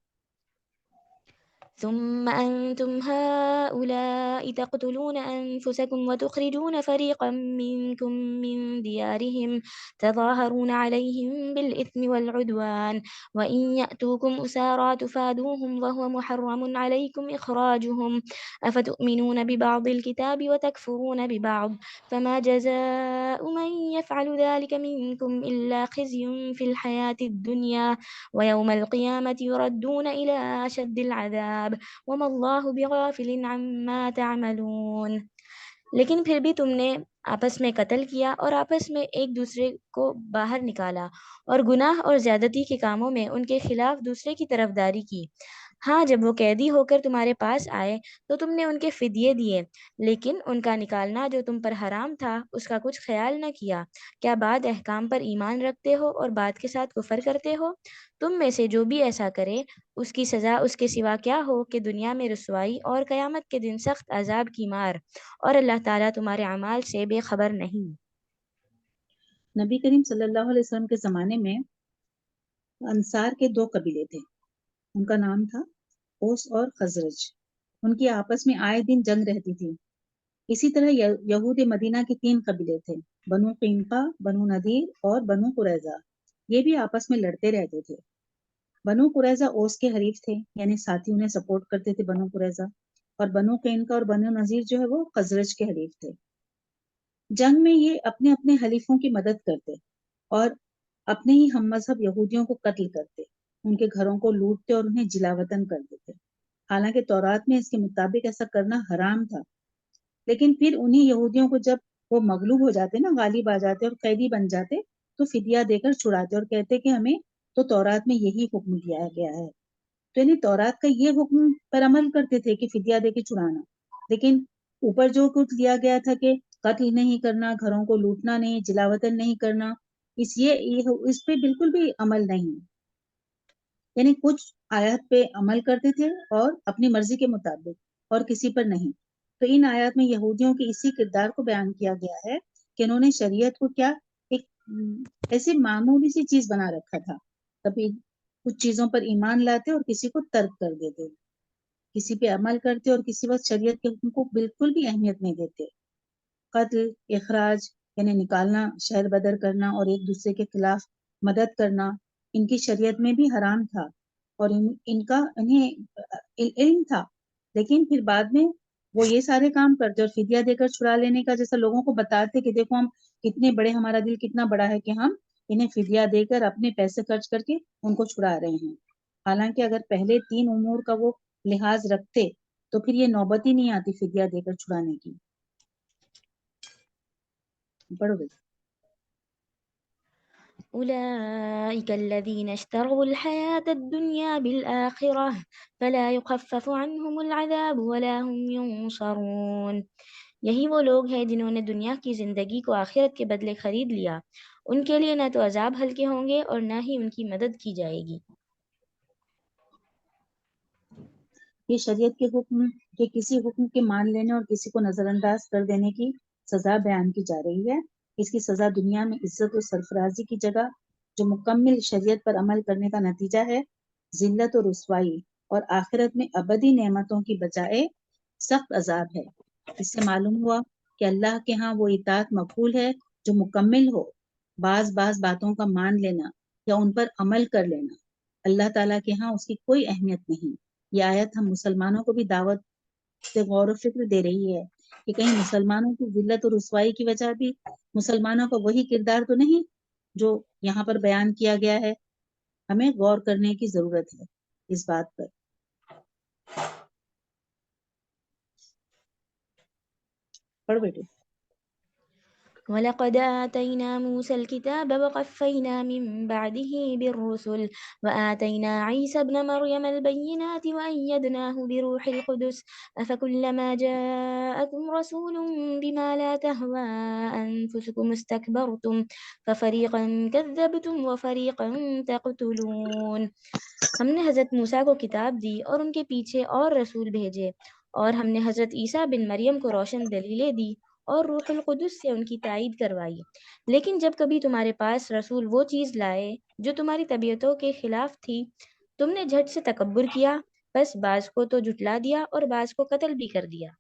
[SPEAKER 2] ثم أنتم هؤلاء تقتلون أنفسكم وتخرجون فريقا منكم من ديارهم تظاهرون عليهم بالإثم والعدوان وإن يأتوكم أسارى تفادوهم وهو محرم عليكم إخراجهم أفتؤمنون ببعض الكتاب وتكفرون ببعض فما جزاء من يفعل ذلك منكم إلا خزي في الحياة الدنيا ويوم القيامة يردون إلى أشد العذاب وما اللہ بغافل عما تعملون. لیکن پھر بھی تم نے آپس میں قتل کیا اور آپس میں ایک دوسرے کو باہر نکالا اور گناہ اور زیادتی کے کاموں میں ان کے خلاف دوسرے کی طرفداری کی. ہاں، جب وہ قیدی ہو کر تمہارے پاس آئے تو تم نے ان کے فدیے دیے، لیکن ان کا نکالنا جو تم پر حرام تھا اس کا کچھ خیال نہ کیا. کیا بعد احکام پر ایمان رکھتے ہو اور بعد کے ساتھ کفر کرتے ہو؟ تم میں سے جو بھی ایسا کرے اس کی سزا اس کے سوا کیا ہو کہ دنیا میں رسوائی اور قیامت کے دن سخت عذاب کی مار، اور اللہ تعالیٰ تمہارے اعمال سے بے خبر نہیں.
[SPEAKER 1] نبی کریم صلی اللہ علیہ وسلم کے زمانے میں انصار کے 2 قبیلے تھے. ان کا نام تھا اوس اور خزرج. ان کی آپس میں آئے دن جنگ رہتی تھی. اسی طرح یہود مدینہ کے 3 قبیلے تھے، بنو قینقاع، بنو نذیر اور بنو قریظہ. یہ بھی آپس میں لڑتے رہتے تھے. بنو قریظہ اوس کے حریف تھے، یعنی ساتھی انہیں سپورٹ کرتے تھے بنو قریظہ، اور بنو قینقاع اور بنو نذیر جو ہے وہ خزرج کے حریف تھے. جنگ میں یہ اپنے اپنے حلیفوں کی مدد کرتے اور اپنے ہی ہم مذہب یہودیوں کو قتل کرتے، ان کے گھروں کو لوٹتے اور انہیں جلا وطن کر دیتے. حالانکہ تورات میں اس کے مطابق ایسا کرنا حرام تھا، لیکن پھر انہیں یہودیوں کو جب وہ مغلوب ہو جاتے نا، غالب آ جاتے اور قیدی بن جاتے تو فدیہ دے کر چھڑاتے اور کہتے کہ ہمیں تو تورات میں یہی حکم دیا گیا ہے. تو یعنی تورات کا یہ حکم پر عمل کرتے تھے کہ فدیہ دے کے چھڑانا، لیکن اوپر جو کچھ دیا گیا تھا کہ قتل نہیں کرنا، گھروں کو لوٹنا نہیں، جلا وطن نہیں کرنا، اس پہ بالکل بھی عمل نہیں. یعنی کچھ آیات پہ عمل کرتے تھے اور اپنی مرضی کے مطابق اور کسی پر نہیں. تو ان آیات میں یہودیوں کے اسی کردار کو بیان کیا گیا ہے کہ انہوں نے شریعت کو کیا ایک ایسی معمولی سی چیز بنا رکھا تھا. کبھی کچھ چیزوں پر ایمان لاتے اور کسی کو ترک کر دیتے، کسی پہ عمل کرتے اور کسی وقت شریعت کے حکم کو بالکل بھی اہمیت نہیں دیتے. قتل، اخراج یعنی نکالنا، شہر بدر کرنا اور ایک دوسرے کے خلاف مدد کرنا ان کی شریعت میں بھی حرام تھا اور ان کا انہیں علم تھا. لیکن پھر بعد میں وہ یہ سارے کام کرتے اور فدیہ دے کر چھڑا لینے کا جیسا لوگوں کو بتاتے کہ دیکھو ہم کتنے بڑے، ہمارا دل کتنا بڑا ہے کہ ہم انہیں فدیہ دے کر اپنے پیسے خرچ کر کے ان کو چھڑا رہے ہیں. حالانکہ اگر پہلے 3 امور کا وہ لحاظ رکھتے تو پھر یہ نوبت ہی نہیں آتی فدیہ دے کر چھڑانے کی. پڑھو گے.
[SPEAKER 2] أولئك الذين اشتروا الحياة الدنيا بالآخرة فلا يخفف عنهم العذاب ولا هم ينصرون. یہی وہ لوگ ہیں جنہوں نے دنیا کی زندگی کو آخرت کے بدلے خرید لیا، ان کے لیے نہ تو عذاب ہلکے ہوں گے اور نہ ہی ان کی مدد کی جائے گی.
[SPEAKER 1] یہ شریعت کے حکم کے کسی حکم کے مان لینے اور کسی کو نظر انداز کر دینے کی سزا بیان کی جا رہی ہے. اس کی سزا دنیا میں عزت و سرفرازی کی جگہ جو مکمل شریعت پر عمل کرنے کا نتیجہ ہے ذلت و رسوائی، اور آخرت میں ابدی نعمتوں کی بجائے سخت عذاب ہے. اس سے معلوم ہوا کہ اللہ کے ہاں وہ اطاعت مقبول ہے جو مکمل ہو. بعض باتوں کا مان لینا یا ان پر عمل کر لینا اللہ تعالیٰ کے ہاں اس کی کوئی اہمیت نہیں. یہ آیت ہم مسلمانوں کو بھی دعوت سے غور و فکر دے رہی ہے کہ کہیں مسلمانوں کی ذلت اور رسوائی کی وجہ بھی مسلمانوں کا وہی کردار تو نہیں جو یہاں پر بیان کیا گیا ہے. ہمیں غور کرنے کی ضرورت ہے اس بات پر. پڑھ بیٹے.
[SPEAKER 2] وَلَقَدْ آتَيْنَا مُوسَى الْكِتَابَ وَقَفَّيْنَا مِن بَعْدِهِ بِالرُّسُلِ وَآتَيْنَا عِيسَى ابْنَ مَرْيَمَ الْبَيِّنَاتِ وَأَيَّدْنَاهُ بِرُوحِ الْقُدُسِ أَفَكُلَّمَا جَاءَكُمْ رَسُولٌ بِمَا لَا تَهْوَىٰ أَنفُسُكُمُ اسْتَكْبَرْتُمْ فَفَرِيقًا كَذَّبْتُمْ وَفَرِيقًا تَقْتُلُونَ۔ ہم نے حضرت موسیٰ کو کتاب دی اور ان کے پیچھے اور رسول بھیجے، اور ہم نے حضرت عیسیٰ بن مریم کو روشن دلیلیں دی اور روح القدس سے ان کی تائید کروائی۔ لیکن جب کبھی تمہارے پاس رسول وہ چیز لائے جو تمہاری طبیعتوں کے خلاف تھی، تم نے جھٹ سے تکبر کیا، بس بعض کو تو جھٹلا دیا اور بعض کو قتل بھی کر دیا۔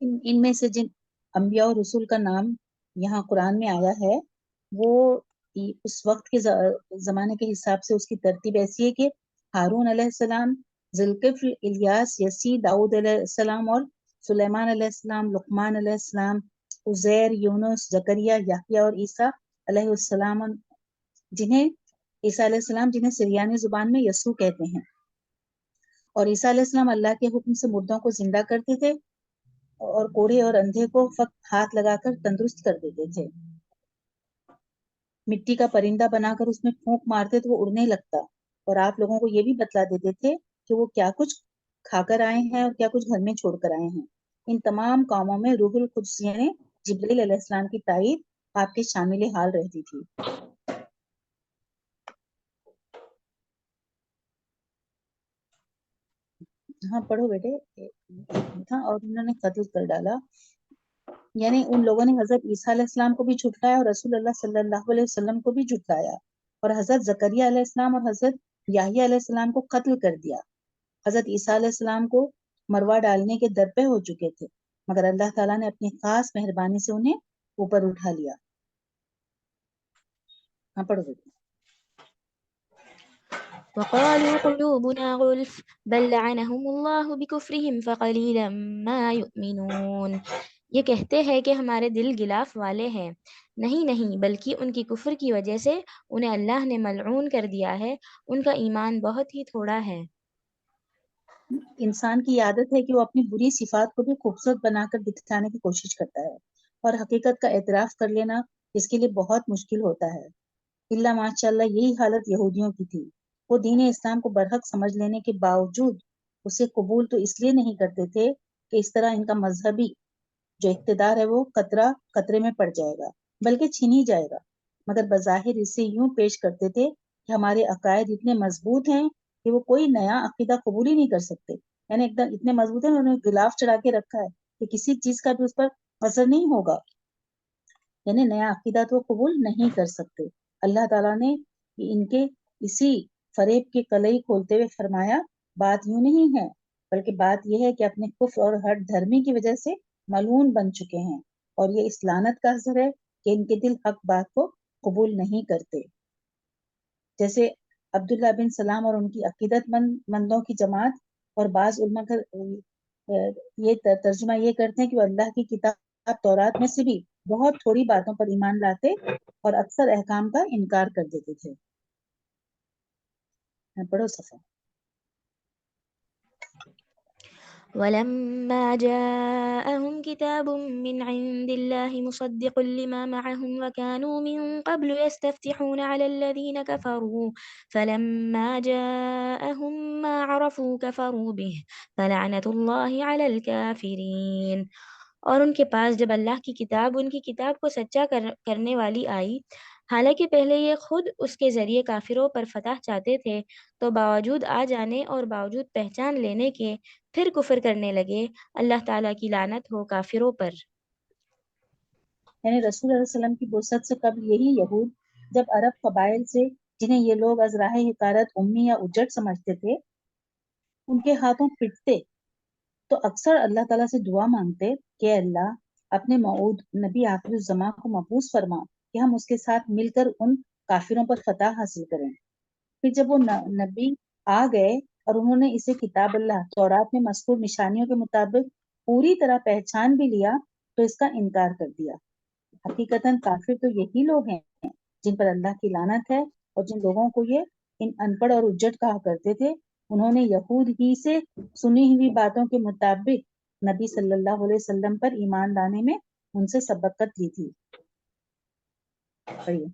[SPEAKER 1] ان میں سے جن انبیاء اور رسول کا نام یہاں قرآن میں آیا ہے وہ اس وقت کے زمانے کے حساب سے اس کی ترتیب ایسی ہے کہ ہارون علیہ السلام، ذوالکفل، الیاس، یسی، داؤد علیہ السلام اور سلیمان علیہ السلام، لقمان علیہ السلام، عزیر، یونس، زکریا، یحییٰ اور عیسیٰ علیہ السلام، جنہیں عیسیٰ علیہ السلام جنہیں سریانی زبان میں یسوع کہتے ہیں۔ اور عیسیٰ علیہ السلام اللہ کے حکم سے مردوں کو زندہ کرتے تھے اور کوڑھے اور اندھے کو فقط ہاتھ لگا کر تندرست کر دیتے تھے۔ مٹی کا پرندہ بنا کر اس میں پھونک مارتے تو وہ اڑنے لگتا، اور آپ لوگوں کو یہ بھی بتلا دیتے تھے کہ وہ کیا کچھ کھا کر آئے ہیں اور کیا کچھ گھر میں چھوڑ کر آئے ہیں۔ ان تمام کاموں میں روح القدس یعنی جبرائیل علیہ السلام کی تائید آپ کے شامل حال رہتی تھی۔ ہاں پڑھو بیٹے۔ تھا اور انہوں نے قتل کر ڈالا، یعنی ان لوگوں نے حضرت عیسیٰ علیہ السلام کو بھی جھٹلایا اور رسول اللہ صلی اللہ علیہ وسلم کو بھی جھٹلایا، اور حضرت زکریا علیہ السلام اور حضرت یحییٰ علیہ السلام کو قتل کر دیا۔ حضرت عیسیٰ علیہ السلام کو مروا ڈالنے کے درپے ہو چکے تھے، مگر اللہ تعالیٰ نے اپنی خاص مہربانی سے انہیں اوپر اٹھا لیا۔ ہاں پڑھو بیٹے۔
[SPEAKER 2] وقالوا قلوبنا غلف بل لعنهم الله بكفرهم فقليلا ما يؤمنون۔ یہ کہتے ہیں کہ ہمارے دل غلاف والے ہیں، نہیں نہیں، بلکہ ان کی کفر کی وجہ سے انہیں اللہ نے ملعون کر دیا ہے، ان کا ایمان بہت ہی تھوڑا ہے۔
[SPEAKER 1] انسان کی عادت ہے کہ وہ اپنی بری صفات کو بھی خوبصورت بنا کر دکھانے کی کوشش کرتا ہے، اور حقیقت کا اعتراف کر لینا اس کے لیے بہت مشکل ہوتا ہے۔ اللہ ماشاء اللہ یہی حالت یہودیوں کی تھی۔ وہ دین اسلام کو برحق سمجھ لینے کے باوجود اسے قبول تو اس لیے نہیں کرتے تھے کہ اس طرح ان کا مذہبی جو اقتدار ہے وہ خطرے میں پڑ جائے گا، بلکہ چھین ہی جائے گا، مگر بظاہر اسے یوں پیش کرتے تھے کہ ہمارے عقائد اتنے مضبوط ہیں کہ وہ کوئی نیا عقیدہ قبول ہی نہیں کر سکتے، یعنی ایک دم اتنے مضبوط ہیں، انہوں نے غلاف چڑھا کے رکھا ہے کہ کسی چیز کا بھی اس پر اثر نہیں ہوگا، یعنی نیا عقیدہ تو قبول نہیں کر سکتے۔ اللہ تعالیٰ نے ان کے اسی فریب کے کلئی کھولتے ہوئے فرمایا بات یوں نہیں ہے، بلکہ بات یہ ہے کہ اپنے کفر اور ہٹ دھرمی کی وجہ سے ملعون بن چکے ہیں، اور یہ اس لعنت کا اثر ہے کہ ان کے دل حق بات کو قبول نہیں کرتے۔ جیسے عبداللہ بن سلام اور ان کی عقیدت مندوں کی جماعت، اور بعض علماء کا یہ ترجمہ یہ کرتے ہیں کہ وہ اللہ کی کتاب تورات میں سے بھی بہت تھوڑی باتوں پر ایمان لاتے اور اکثر احکام کا انکار کر دیتے تھے۔ پڑھو صفحہ۔
[SPEAKER 2] ولما جاءهم كتاب من عند الله مصدق لما معهم وكانوا من قبل يستفتحون على الذين كفروا فلما جاءهم ما عرفوا كفروا به فلعنة الله على الكافرين۔ اور ان کے پاس جب اللہ کی کتاب ان کی کتاب کو سچا کرنے والی آئی، حالانکہ پہلے یہ خود اس کے ذریعے کافروں پر فتح چاہتے تھے، تو باوجود آ جانے اور باوجود پہچان لینے کے پھر کفر کرنے لگے۔ اللہ تعالیٰ کی لعنت ہو کافروں پر۔
[SPEAKER 1] یعنی رسول اللہ علیہ وسلم کی بعثت سے قبل یہی یہود جب عرب قبائل سے، جنہیں یہ لوگ از راہ حقارت امی یا اجڑ سمجھتے تھے، ان کے ہاتھوں پٹتے تو اکثر اللہ تعالیٰ سے دعا مانگتے کہ اللہ اپنے موعود نبی آخر الزماں کو مبعوث فرما کہ ہم اس کے ساتھ مل کر ان کافروں پر فتح حاصل کریں۔ پھر جب وہ نبی آ گئے اور انہوں نے اسے کتاب اللہ تورات میں مذکور نشانیوں کے مطابق پوری طرح پہچان بھی لیا تو اس کا انکار کر دیا۔ حقیقتاً کافر تو یہی لوگ ہیں جن پر اللہ کی لعنت ہے، اور جن لوگوں کو یہ ان پڑھ اور اجڑ کہا کرتے تھے، انہوں نے یہود ہی سے سنی ہوئی باتوں کے مطابق نبی صلی اللہ علیہ وسلم پر ایمان لانے میں ان سے سبقت لی تھی. پڑھیے.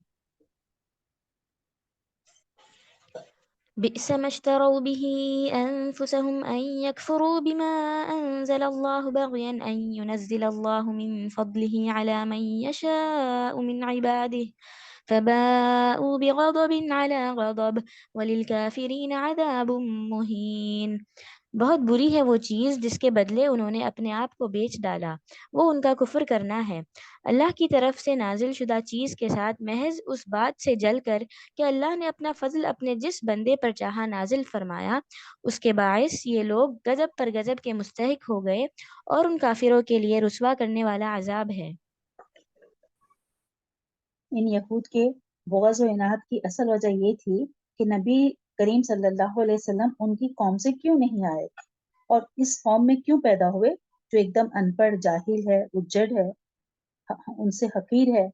[SPEAKER 2] بئس ما اشتروا به أنفسهم أن يكفروا بما أنزل الله بغيا أن ينزل الله من فضله على من يشاء من عباده فباءوا بغضب على غضب وللكافرين عذاب مهين. بہت بری ہے وہ چیز جس کے بدلے انہوں نے اپنے آپ کو بیچ ڈالا، وہ ان کا کفر کرنا ہے اللہ کی طرف سے نازل شدہ چیز کے ساتھ محض اس بات سے جل کر کہ اللہ نے اپنا فضل اپنے جس بندے پر چاہا نازل فرمایا، اس کے باعث یہ لوگ غضب پر غضب کے مستحق ہو گئے اور ان کافروں کے لیے رسوا کرنے والا عذاب ہے.
[SPEAKER 1] ان یہود کے بغض و عناد کی اصل وجہ یہ تھی کہ نبی کریم صلی اللہ علیہ وسلم ان کی قوم سے کیوں نہیں آئے اور اس قوم میں کیوں پیدا ہوئے جو ایک دم ان پڑھ، جاہل ہے، اجڑ ہے، ان سے حقیر ہے.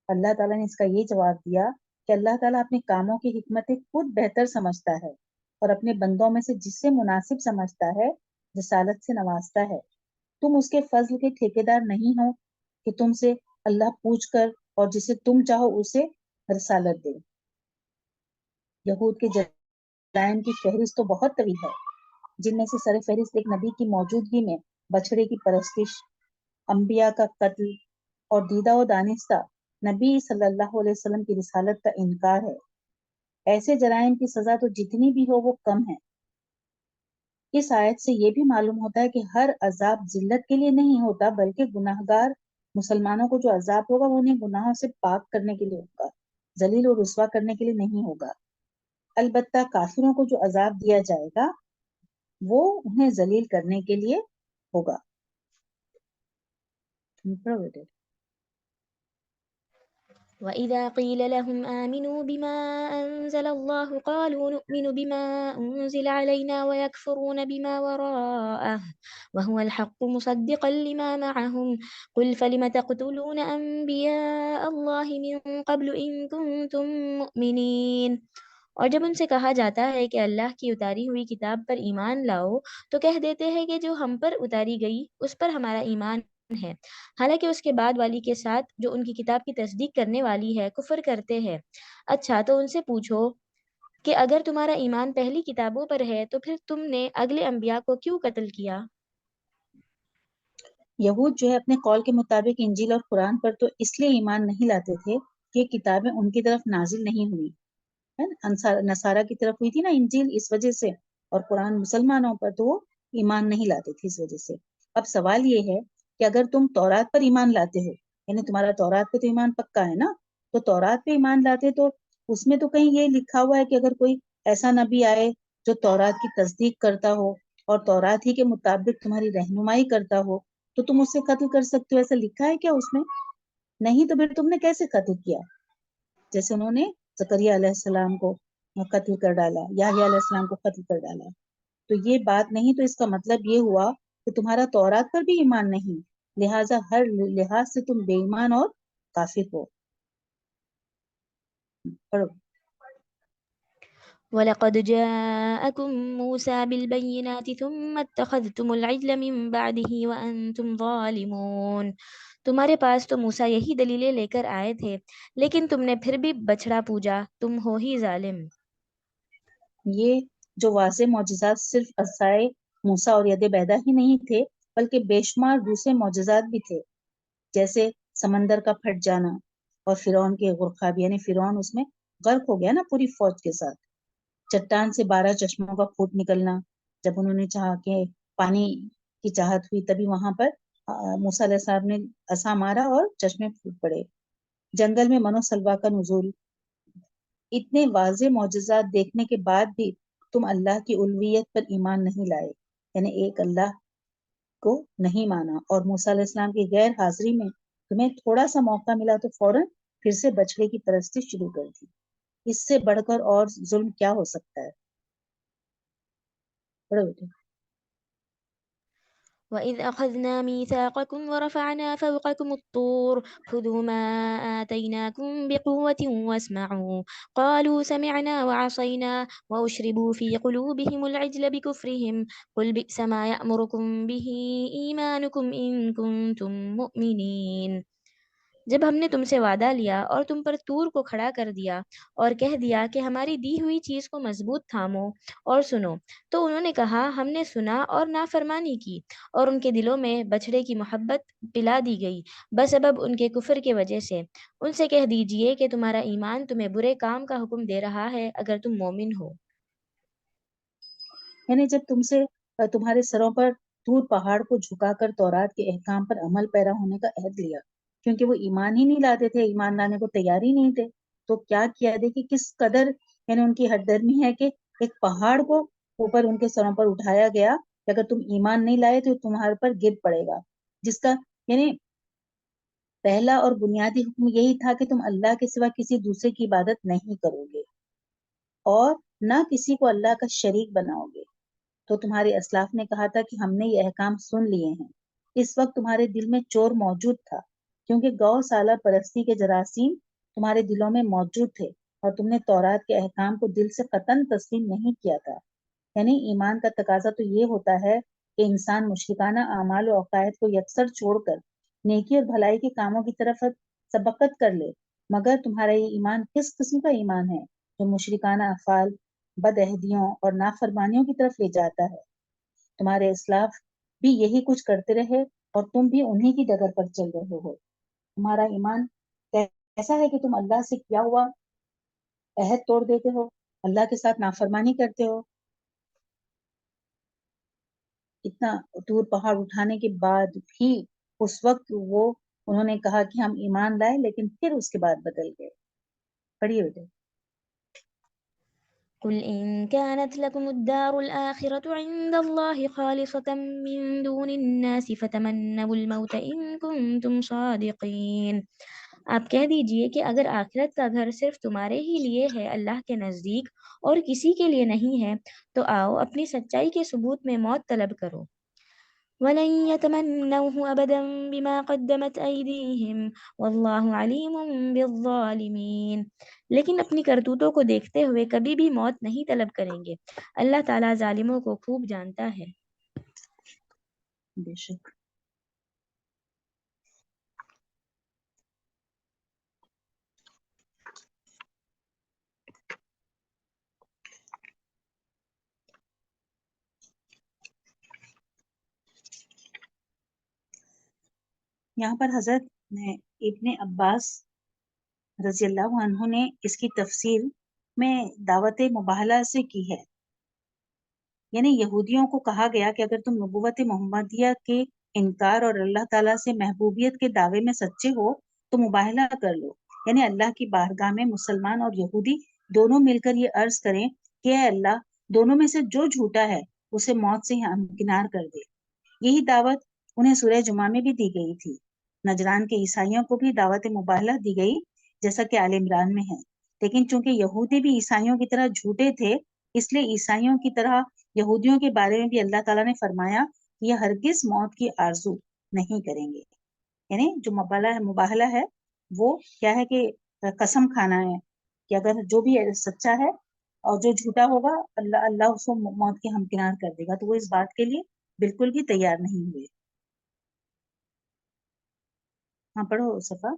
[SPEAKER 1] اللہ تعالیٰ نے اس کا یہ جواب دیا کہ اللہ تعالیٰ اپنے کاموں کی حکمتیں خود بہتر سمجھتا ہے اور اپنے بندوں میں سے جس سے مناسب سمجھتا ہے رسالت سے نوازتا ہے. تم اس کے فضل کے ٹھیکیدار نہیں ہو کہ تم سے اللہ پوچھ کر اور جسے تم چاہو اسے رسالت دے. یہود کے جرائم کی فہرست تو بہت طویل ہے، جن میں سے سر فہرست ایک نبی کی موجودگی میں بچڑے کی پرستش، انبیاء کا قتل اور دیدہ و دانستہ نبی صلی اللہ علیہ وسلم کی رسالت کا انکار ہے. ایسے جرائم کی سزا تو جتنی بھی ہو وہ کم ہے. اس آیت سے یہ بھی معلوم ہوتا ہے کہ ہر عذاب ذلت کے لیے نہیں ہوتا، بلکہ گناہ گار مسلمانوں کو جو عذاب ہوگا وہ انہیں گناہوں سے پاک کرنے کے لیے ہوگا، ذلیل و رسوا کرنے کے لیے نہیں ہوگا. البتہ کافروں کو جو عذاب دیا جائے گا وہ انہیں ذلیل کرنے کے لیے ہوگا.
[SPEAKER 2] وَإِذَا قِيلَ لَهُمْ آمِنُوا بِمَا أَنزَلَ اللَّهُ قَالُوا نُؤْمِنُ بِمَا أُنزِلَ عَلَيْنَا وَيَكْفُرُونَ بِمَا وَرَاءَهُ وَهُوَ الْحَقُّ مُصَدِّقًا لِمَا مَعَهُمْ قُلْ فَلِمَ تَقْتُلُونَ أَنبِيَاءَ اللَّهِ مِن قَبْلُ إِن كُنتُم مُّؤْمِنِينَ. اور جب ان سے کہا جاتا ہے کہ اللہ کی اتاری ہوئی کتاب پر ایمان لاؤ تو کہہ دیتے ہیں کہ جو ہم پر اتاری گئی اس پر ہمارا ایمان ہے، حالانکہ اس کے بعد والی کے ساتھ جو ان کی کتاب کی تصدیق کرنے والی ہے کفر کرتے ہیں. اچھا تو ان سے پوچھو کہ اگر تمہارا ایمان پہلی کتابوں پر ہے تو پھر تم نے اگلے انبیاء کو کیوں قتل کیا؟
[SPEAKER 1] یہود جو ہے اپنے قول کے مطابق انجیل اور قرآن پر تو اس لیے ایمان نہیں لاتے تھے کہ کتابیں ان کی طرف نازل نہیں ہوئی ہے نا، نصارہ کی طرف ہوئی تھی نا انجیل، اس وجہ سے، اور قرآن مسلمانوں پر تو وہ ایمان نہیں لاتے تھے اس وجہ سے. اب سوال یہ ہے کہ اگر تم تورات پر ایمان لاتے ہو، یعنی تمہارا تورات پہ تو ایمان پکا ہے نا، تو تورات پہ ایمان لاتے تو اس میں تو کہیں یہ لکھا ہوا ہے کہ اگر کوئی ایسا نبی آئے جو تورات کی تصدیق کرتا ہو اور تورات ہی کے مطابق تمہاری رہنمائی کرتا ہو تو تم اس سے قتل کر سکتے ہو. ایسا لکھا ہے کیا اس میں؟ نہیں. تو پھر تم نے کیسے قتل کیا؟ جیسے انہوں نے زکریا علیہ السلام کو قتل کر ڈالا، یحییٰ علیہ السلام کو قتل کر ڈالا. تو یہ بات نہیں، تو اس کا مطلب یہ ہوا کہ تمہارا تورات پر بھی ایمان نہیں، لہٰذا ہر لحاظ سے تم بے ایمان اور کافر ہو. پڑھو.
[SPEAKER 2] وَلَقَدْ جَاءَكُم مُوسَىٰ بِالْبَيِّنَاتِ ثُمَّ اتَّخَذْتُمُ الْعِجْلَ مِن بَعْدِهِ وَأَنتُمْ ظَالِمُونَ. تمہارے پاس تو موسیٰ یہی دلیلیں لے کر آئے تھے لیکن تم نے پھر بھی بچڑا پوجا، تم ہو ہی ظالم. یہ
[SPEAKER 1] جو واضح معجزات صرف عصائے موسیٰ اور ید بیضا ہی نہیں تھے بلکہ بے شمار دوسرے معجزات بھی تھے، جیسے سمندر کا پھٹ جانا اور فرعون کے غرقاب، یعنی فرعون اس میں غرق ہو گیا نا پوری فوج کے ساتھ. چٹان سے 12 چشموں کا پھوٹ نکلنا، جب انہوں نے چاہا کہ پانی کی چاہت ہوئی تبھی وہاں پر موسیٰ علیہ السلام نے عصا مارا اور چشمے پھوٹ پڑے. جنگل میں منو سلوا کا نزول. اتنے واضح معجزات دیکھنے کے بعد بھی تم اللہ کی الوہیت پر ایمان نہیں لائے، یعنی ایک اللہ کو نہیں مانا، اور موسیٰ علیہ السلام کی غیر حاضری میں تمہیں تھوڑا سا موقع ملا تو فوراً پھر سے بچڑے کی پرستی شروع کر دی. اس سے بڑھ کر اور ظلم کیا ہو سکتا ہے؟ پڑھو بیٹے.
[SPEAKER 2] وَإِذْ أَخَذْنَا مِيثَاقَكُمْ وَرَفَعْنَا فَوْقَكُمُ الطُّورَ خُذُوا مَا آتَيْنَاكُمْ بِقُوَّةٍ وَاسْمَعُوا قَالُوا سَمِعْنَا وَعَصَيْنَا وَأُشْرِبُوا فِي قُلُوبِهِمُ الْعِجْلَ بِكُفْرِهِمْ قُلْ بِئْسَ مَا يَأْمُرُكُمْ بِهِ إِيمَانُكُمْ إِن كُنتُم مُّؤْمِنِينَ۔ جب ہم نے تم سے وعدہ لیا اور تم پر طور کو کھڑا کر دیا اور کہہ دیا کہ ہماری دی ہوئی چیز کو مضبوط تھامو اور سنو، تو انہوں نے کہا ہم نے سنا اور نافرمانی کی، اور ان کے دلوں میں بچھڑے کی محبت پلا دی گئی بسبب ان کے کفر کی وجہ سے۔ ان سے کہہ دیجئے کہ تمہارا ایمان تمہیں برے کام کا حکم دے رہا ہے اگر تم مومن ہو۔
[SPEAKER 1] یعنی جب تم سے تمہارے سروں پر طور پہاڑ کو جھکا کر تورات کے احکام پر عمل پیرا ہونے کا عہد لیا، کیونکہ وہ ایمان ہی نہیں لاتے تھے، ایمان لانے کو تیار ہی نہیں تھے، تو کیا کیا؟ دیکھیں کس قدر یعنی ان کی حد درمی ہے کہ ایک پہاڑ کو اوپر ان کے سروں پر اٹھایا گیا کہ اگر تم ایمان نہیں لائے تو تمہارے پر گر پڑے گا، جس کا یعنی پہلا اور بنیادی حکم یہی تھا کہ تم اللہ کے سوا کسی دوسرے کی عبادت نہیں کرو گے اور نہ کسی کو اللہ کا شریک بناؤ گے۔ تو تمہارے اسلاف نے کہا تھا کہ ہم نے یہ احکام سن لیے ہیں۔ اس وقت تمہارے دل میں چور موجود تھا، کیونکہ گو سالہ پرستی کے جراثیم تمہارے دلوں میں موجود تھے اور تم نے تورات کے احکام کو دل سے قطعاً تسلیم نہیں کیا تھا۔ یعنی ایمان کا تقاضا تو یہ ہوتا ہے کہ انسان مشرکانہ اعمال و عقائد کو یکسر چھوڑ کر نیکی اور بھلائی کے کاموں کی طرف سبقت کر لے، مگر تمہارا یہ ایمان کس قسم کا ایمان ہے جو مشرکانہ افعال، بدعہدیوں اور نافرمانیوں کی طرف لے جاتا ہے؟ تمہارے اسلاف بھی یہی کچھ کرتے رہے اور تم بھی انہی کی ڈگر پر چل رہے ہو۔ تمہارا ایمان کیسا ہے کہ تم اللہ سے کیا ہوا عہد توڑ دیتے ہو، اللہ کے ساتھ نافرمانی کرتے ہو؟ اتنا طور پہاڑ اٹھانے کے بعد بھی اس وقت انہوں نے کہا کہ ہم ایمان لائے، لیکن پھر اس کے بعد بدل گئے۔ پڑھیے بیٹے۔
[SPEAKER 2] قل إن كانت لكم الدار الآخرة عند الله خالصة من دون الناس فتمنوا الموت إن كنتم صادقين۔ آپ کہہ دیجئے کہ اگر آخرت کا گھر صرف تمہارے ہی لیے ہے اللہ کے نزدیک اور کسی کے لیے نہیں ہے، تو آؤ اپنی سچائی کے ثبوت میں موت طلب کرو۔ وَلَن يَتَمَنَّوْهُ أَبَدًا بِمَا قَدَّمَتْ أَيْدِيهِمْ وَاللَّهُ عَلِيمٌ بِالظَّالِمِينَ۔ لیکن اپنی کرتوتوں کو دیکھتے ہوئے کبھی بھی موت نہیں طلب کریں گے، اللہ تعالیٰ ظالموں کو خوب جانتا ہے۔
[SPEAKER 1] بے شک۔ یہاں پر حضرت ابن عباس رضی اللہ عنہ نے اس کی تفسیر میں دعوت مباہلہ سے کی ہے۔ یعنی یہودیوں کو کہا گیا کہ اگر تم نبوت محمدیہ کے انکار اور اللہ تعالیٰ سے محبوبیت کے دعوے میں سچے ہو تو مباہلہ کر لو، یعنی اللہ کی بارگاہ میں مسلمان اور یہودی دونوں مل کر یہ عرض کریں کہ اے اللہ، دونوں میں سے جو جھوٹا ہے اسے موت سے ہمکنار کر دے۔ یہی دعوت انہیں سورہ جمعہ میں بھی دی گئی تھی۔ نجران کے عیسائیوں کو بھی دعوت مباہلہ دی گئی جیسا کہ آل عمران میں ہے، لیکن چونکہ یہودی بھی عیسائیوں کی طرح جھوٹے تھے، اس لیے عیسائیوں کی طرح یہودیوں کے بارے میں بھی اللہ تعالیٰ نے فرمایا کہ یہ ہرگز موت کی آرزو نہیں کریں گے۔ یعنی جو مباہلہ ہے وہ کیا ہے کہ قسم کھانا ہے کہ اگر جو بھی سچا ہے اور جو جھوٹا ہوگا اللہ اس کو موت کے ہمکنار کر دے گا، تو وہ اس بات کے لیے بالکل بھی تیار نہیں ہوئے۔ ہاں پڑھو صفا۔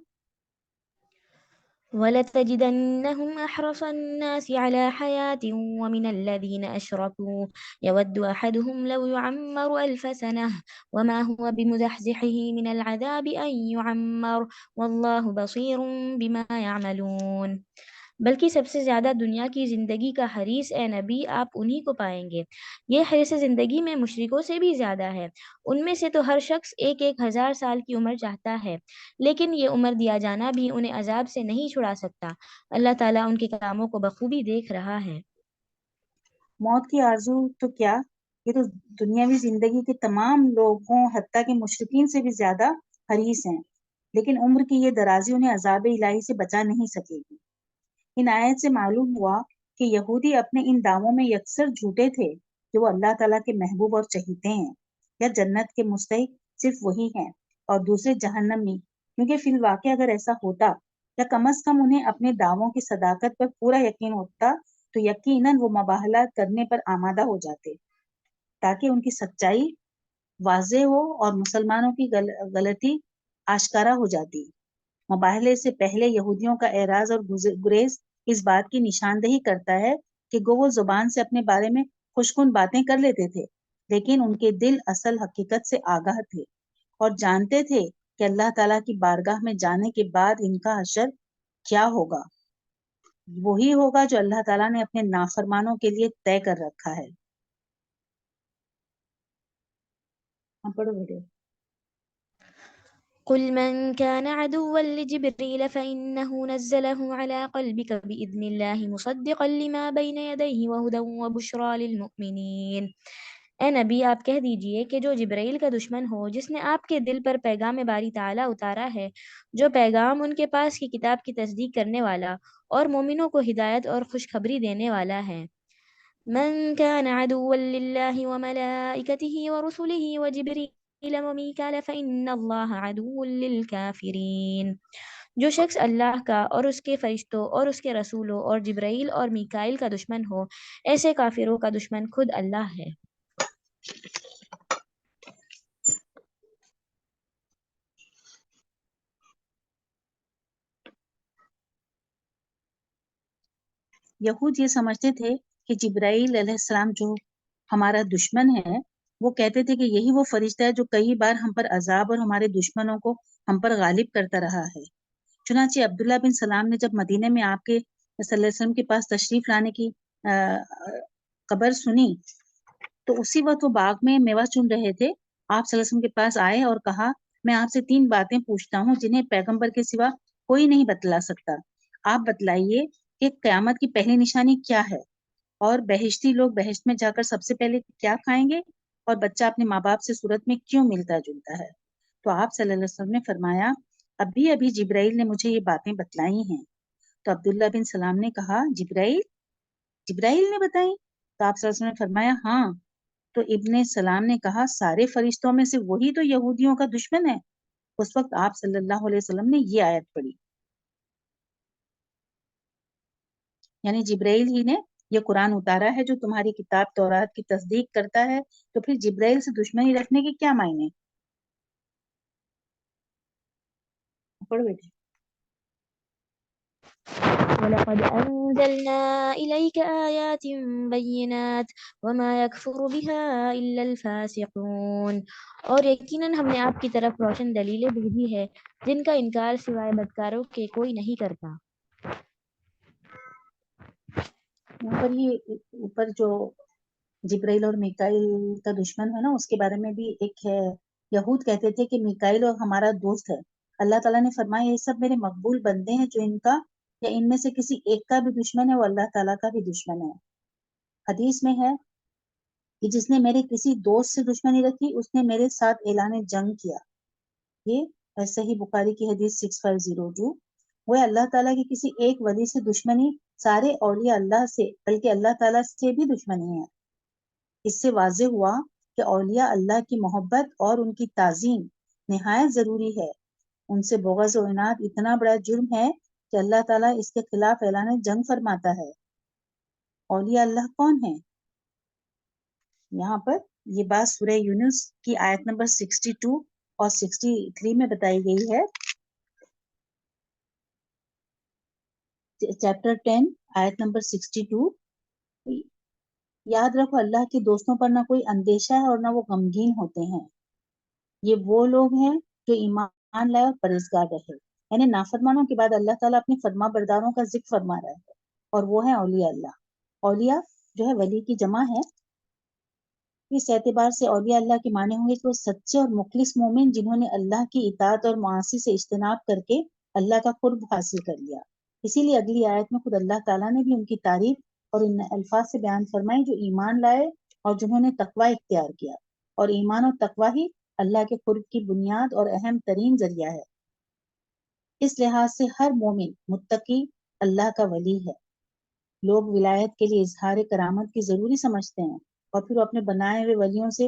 [SPEAKER 2] وَلَتَجِدَنَّهُمْ أَحْرَصَ النَّاسِ عَلَى حَيَاةٍ وَمِنَ الَّذِينَ أَشْرَكُوا يَوَدُّ أَحَدُهُمْ لَوْ يُعَمَّرُ أَلْفَ سَنَةٍ وَمَا هُوَ بِمُزَحْزِحِهِ مِنَ الْعَذَابِ أَن يُعَمَّرَ وَاللَّهُ بَصِيرٌ بِمَا يَعْمَلُونَ۔ بلکہ سب سے زیادہ دنیا کی زندگی کا حریص اے نبی آپ انہی کو پائیں گے۔ یہ حرص زندگی میں مشرکوں سے بھی زیادہ ہے، ان میں سے تو ہر شخص 1,000 سال کی عمر چاہتا ہے، لیکن یہ عمر دیا جانا بھی انہیں عذاب سے نہیں چھڑا سکتا۔ اللہ تعالیٰ ان کے کاموں کو بخوبی دیکھ رہا ہے۔
[SPEAKER 1] موت کی آرزو تو کیا، یہ تو دنیاوی زندگی کے تمام لوگوں حتیٰ کہ مشرکین سے بھی زیادہ حریص ہیں، لیکن عمر کی یہ درازی انہیں عذاب الہی سے بچا نہیں سکے گی۔ ان آیت سے معلوم ہوا کہ یہودی اپنے ان دعووں میں یکسر جھوٹے تھے کہ وہ اللہ تعالیٰ کے محبوب اور چہیتے ہیں، یا جنت کے مستحق صرف وہی ہیں اور دوسرے جہنم میں، کیونکہ فی الواقع اگر ایسا ہوتا یا کم از کم انہیں اپنے دعووں کی صداقت پر پورا یقین ہوتا تو یقیناً وہ مباہلات کرنے پر آمادہ ہو جاتے تاکہ ان کی سچائی واضح ہو اور مسلمانوں کی غلطی آشکارا ہو جاتی۔ مباہلے سے پہلے یہودیوں کا اعراض اور گریز اس بات کی نشاندہی کرتا ہے کہ گو وہ زبان سے اپنے بارے میں خوشکن باتیں کر لیتے تھے، لیکن ان کے دل اصل حقیقت سے آگاہ تھے اور جانتے تھے کہ اللہ تعالیٰ کی بارگاہ میں جانے کے بعد ان کا حشر کیا ہوگا، وہی ہوگا جو اللہ تعالیٰ نے اپنے نافرمانوں کے لیے طے کر رکھا ہے۔ پڑھو بیٹے۔
[SPEAKER 2] قل من كان عدوا لجبريل فإنه نزله على قلبك بإذن الله مصدقا لما بين يديه وهدى وبشرى للمؤمنين۔ اے نبی آپ کہہ دیجئے کہ جو جبرائیل کا دشمن ہو، جس نے آپ کے دل پر پیغام باری تعالیٰ اتارا ہے، جو پیغام ان کے پاس کی کتاب کی تصدیق کرنے والا اور مومنوں کو ہدایت اور خوشخبری دینے والا ہے۔ من كان عدوا لله وملائكته ورسله وجبريل وميكال فإن الله عدو للكافرين۔ جو شخص اللہ کا اور اس کے فرشتوں اور اس کے رسولوں اور جبرائیل اور میکائیل کا دشمن ہو، ایسے کافروں کا دشمن خود اللہ ہے۔
[SPEAKER 1] یہود یہ سمجھتے تھے کہ جبرائیل علیہ السلام جو ہمارا دشمن ہے، وہ کہتے تھے کہ یہی وہ فرشتہ ہے جو کئی بار ہم پر عذاب اور ہمارے دشمنوں کو ہم پر غالب کرتا رہا ہے۔ چنانچہ عبداللہ بن سلام نے جب مدینے میں آپ کے صلی اللہ علیہ وسلم کے پاس تشریف لانے کی خبر سنی تو اسی وقت وہ باغ میں میوہ چن رہے تھے۔ آپ صلی اللہ علیہ وسلم کے پاس آئے اور کہا، میں آپ سے 3 باتیں پوچھتا ہوں جنہیں پیغمبر کے سوا کوئی نہیں بتلا سکتا۔ آپ بتلائیے کہ قیامت کی پہلی نشانی کیا ہے، اور بہشتی لوگ بہشت میں جا کر سب سے پہلے کیا کھائیں گے، اور بچہ اپنے ماں باپ سے صورت میں کیوں ملتا جلتا ہے۔ تو آپ صلی اللہ علیہ وسلم نے فرمایا، ابھی جبرائیل نے مجھے یہ باتیں بتلائی ہیں۔ تو عبداللہ بن سلام نے کہا، جبرائیل نے بتائی؟ تو آپ صلی اللہ علیہ وسلم نے فرمایا، ہاں۔ تو ابن سلام نے کہا، سارے فرشتوں میں سے وہی تو یہودیوں کا دشمن ہے۔ اس وقت آپ صلی اللہ علیہ وسلم نے یہ آیت پڑھی، یعنی جبرائیل ہی نے یہ قرآن اتارا ہے جو تمہاری کتاب تورات کی تصدیق کرتا ہے، تو پھر جبرائیل سے دشمنی رکھنے کے کیا معنی؟ پڑھ بیٹے۔
[SPEAKER 2] وَلَقَدْ أَنزَلْنَا إِلَيْكَ آيَاتٍ بَيِّنَاتٍ وَمَا يَكْفُرُ بِهَا إِلَّا الْفَاسِقُونَ، اور یقیناً ہم نے آپ کی طرف روشن دلیلیں بھیجی ہے جن کا انکار سوائے بدکاروں کے کوئی نہیں کرتا۔
[SPEAKER 1] یہاں پر یہ اوپر جو جبرائیل اور میکائیل کا دشمن ہے نا، اس کے بارے میں بھی ایک ہے، یہود کہتے تھے کہ میکائیل اور ہمارا دوست ہے۔ اللہ تعالیٰ نے فرمایا، یہ سب میرے مقبول بندے ہیں، جو ان کا یا ان میں سے کسی ایک کا بھی دشمن ہے وہ اللہ تعالیٰ کا بھی دشمن ہے۔ حدیث میں ہے کہ جس نے میرے کسی دوست سے دشمنی رکھی اس نے میرے ساتھ اعلان جنگ کیا۔ یہ صحیح بخاری کی حدیث 6502۔ وہ اللہ تعالیٰ کی کسی ایک ولی سے دشمنی سارے اولیاء اللہ سے بلکہ اللہ تعالیٰ سے بھی دشمنی ہے۔ اس سے واضح ہوا کہ اولیاء اللہ کی محبت اور ان کی تعظیم نہایت ضروری ہے۔ ان سے بغض و عناد اتنا بڑا جرم ہے کہ اللہ تعالیٰ اس کے خلاف اعلان جنگ فرماتا ہے۔ اولیاء اللہ کون ہیں؟ یہاں پر یہ بات سورہ یونس کی آیت نمبر 62 اور 63 میں بتائی گئی ہے۔ چیپٹر 10 آیت نمبر 62۔ یاد رکھو، اللہ کے دوستوں پر نہ کوئی اندیشہ ہے اور نہ وہ غمگین ہوتے ہیں۔ یہ وہ لوگ ہیں جو ایمان لائے اور پرہیزگار رہے، یعنی نافرمانوں کے بعد اللہ تعالیٰ اپنے فرما برداروں کا ذکر فرما رہا ہے، اور وہ ہیں اولیاء اللہ۔ اولیاء جو ہے ولی کی جمع ہے۔ اس اعتبار سے اولیاء اللہ کے معنی ہوں گے کہ وہ سچے اور مخلص مومن جنہوں نے اللہ کی اطاعت اور معاصی سے اجتناب کر کے اللہ کا قرب حاصل کر لیا۔ اسی لیے اگلی آیت میں خود اللہ تعالیٰ نے بھی ان کی تعریف اور ان الفاظ سے بیان فرمائی جو ایمان لائے اور جنہوں نے تقوی اختیار کیا، اور ایمان اور تقوی ہی اللہ کے قرب کی بنیاد اور اہم ترین ذریعہ ہے۔ اس لحاظ سے ہر مومن متقی اللہ کا ولی ہے۔ لوگ ولایت کے لیے اظہار کرامت کی ضروری سمجھتے ہیں اور پھر وہ اپنے بنائے ہوئے ولیوں سے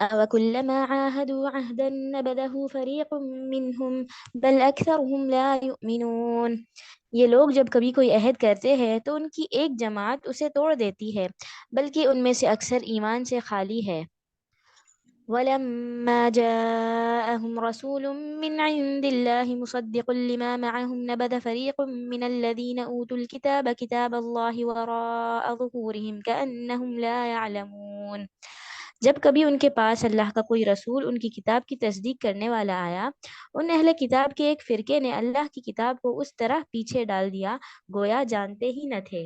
[SPEAKER 2] أَوَكُلَّمَا عَاهَدُوا عَهْدًا نَبَذَهُ فَرِيقٌ مِّنْهُمْ بَلْ أَكْثَرُهُمْ لَا يُؤْمِنُونَ۔ یہ لوگ جب کبھی کوئی عہد کرتے ہیں تو ان کی ایک جماعت اسے توڑ دیتی ہے، بلکہ ان میں سے اکثر ایمان سے خالی ہے۔ وَلَمَّا جَاءَهُمْ رَسُولٌ مِّنْ عِندِ اللَّهِ مُصَدِّقٌ لِّمَا مَعَهُمْ نَبَذَ فَرِيقٌ مِّنَ الَّذِينَ أُوتُوا الْكِتَابَ كِتَابَ اللَّهِ وَرَاءَ ظُهُورِهِمْ كَأَنَّهُمْ لَا يَعْلَمُونَ۔ جب کبھی ان کے پاس اللہ کا کوئی رسول ان کی کتاب کی تصدیق کرنے والا آیا، ان اہل کتاب کے ایک فرقے نے اللہ کی کتاب کو اس طرح پیچھے ڈال دیا گویا جانتے ہی نہ تھے۔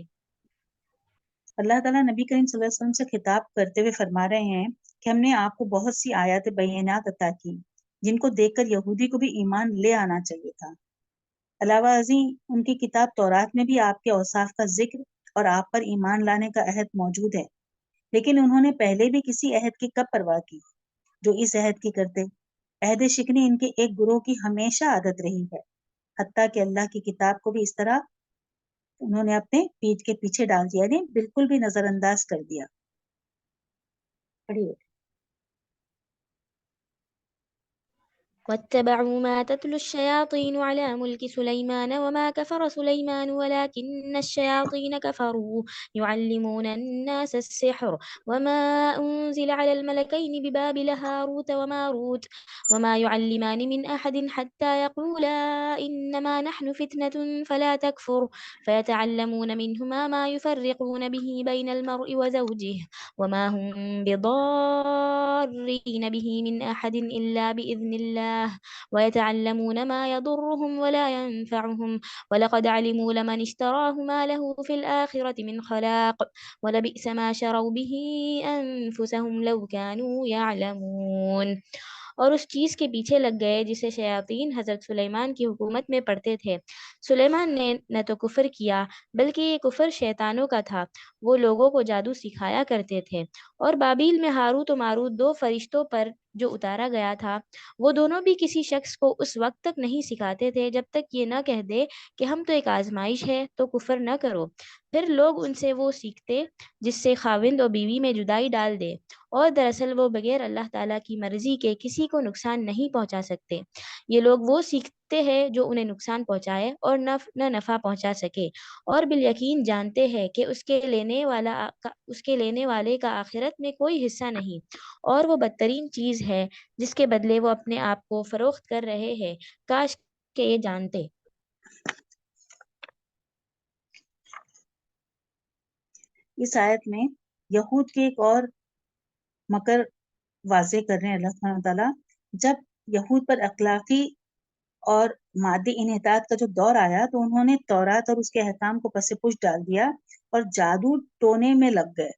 [SPEAKER 1] اللہ تعالیٰ نبی کریم صلی اللہ علیہ وسلم سے خطاب کرتے ہوئے فرما رہے ہیں کہ ہم نے آپ کو بہت سی آیات بینات عطا کی جن کو دیکھ کر یہودی کو بھی ایمان لے آنا چاہیے تھا۔ علاوہ ازیں ان کی کتاب تورات میں بھی آپ کے اوصاف کا ذکر اور آپ پر ایمان لانے کا عہد موجود ہے، لیکن انہوں نے پہلے بھی کسی عہد کی کب پرواہ کی جو اس عہد کی کرتے۔ عہد شکنی ان کے ایک گروہ کی ہمیشہ عادت رہی ہے، حتیٰ کہ اللہ کی کتاب کو بھی اس طرح انہوں نے اپنے پیٹھ کے پیچھے ڈال دیا، یعنی بالکل بھی نظر انداز کر دیا۔ پڑھیے۔
[SPEAKER 2] واتبعوا ما تتلو الشياطين على ملك سليمان وما كفر سليمان ولكن الشياطين كفروا يعلمون الناس السحر وما أنزل على الملكين ببابل هاروت وماروت وما يعلمان من أحد حتى يقولا إنما نحن فتنة فلا تكفر فيتعلمون منهما ما يفرقون به بين المرء وزوجه وما هم بضارين به من أحد إلا بإذن الله ويتعلمون ما يضرهم ولا ينفعهم ولقد علموا لمن اشتراه ما له في الآخرة من خلاق ولبئس ما شروا به أنفسهم لو كانوا يعلمون۔ اور اس چیز کے پیچھے لگ گئے جسے شیاطین حضرت سلیمان کی حکومت میں پڑھتے تھے۔ سلیمان نے نہ تو کفر کیا بلکہ یہ کفر شیطانوں کا تھا، وہ لوگوں کو جادو سکھایا کرتے تھے۔ اور بابیل میں ہاروت و ماروت دو فرشتوں پر جو اتارا گیا تھا، وہ دونوں بھی کسی شخص کو اس وقت تک نہیں سکھاتے تھے جب تک یہ نہ کہہ دے کہ ہم تو ایک آزمائش ہے تو کفر نہ کرو۔ پھر لوگ ان سے وہ سیکھتے جس سے خاوند اور بیوی میں جدائی ڈال دے، اور دراصل وہ بغیر اللہ تعالیٰ کی مرضی کے کسی کو نقصان نہیں پہنچا سکتے۔ یہ لوگ وہ سیکھتے ہیں جو انہیں نقصان پہنچائے اور نہ نفع پہنچا سکے، اور بالیقین جانتے ہیں کہ اس کے لینے والے کا آخرت میں کوئی حصہ نہیں، اور وہ بدترین چیز ہے جس کے بدلے وہ اپنے آپ کو فروخت کر رہے ہیں، کاش کہ یہ جانتے۔
[SPEAKER 1] اس آیت میں یہود کے ایک اور مکر واضح کر رہے ہیں اللہ سبحانہ تعالیٰ۔ جب یہود پر اخلاقی اور مادی انحطاط کا جو دور آیا تو انہوں نے تورات اور اس کے احکام کو پس پش ڈال دیا اور جادو ٹونے میں لگ گئے،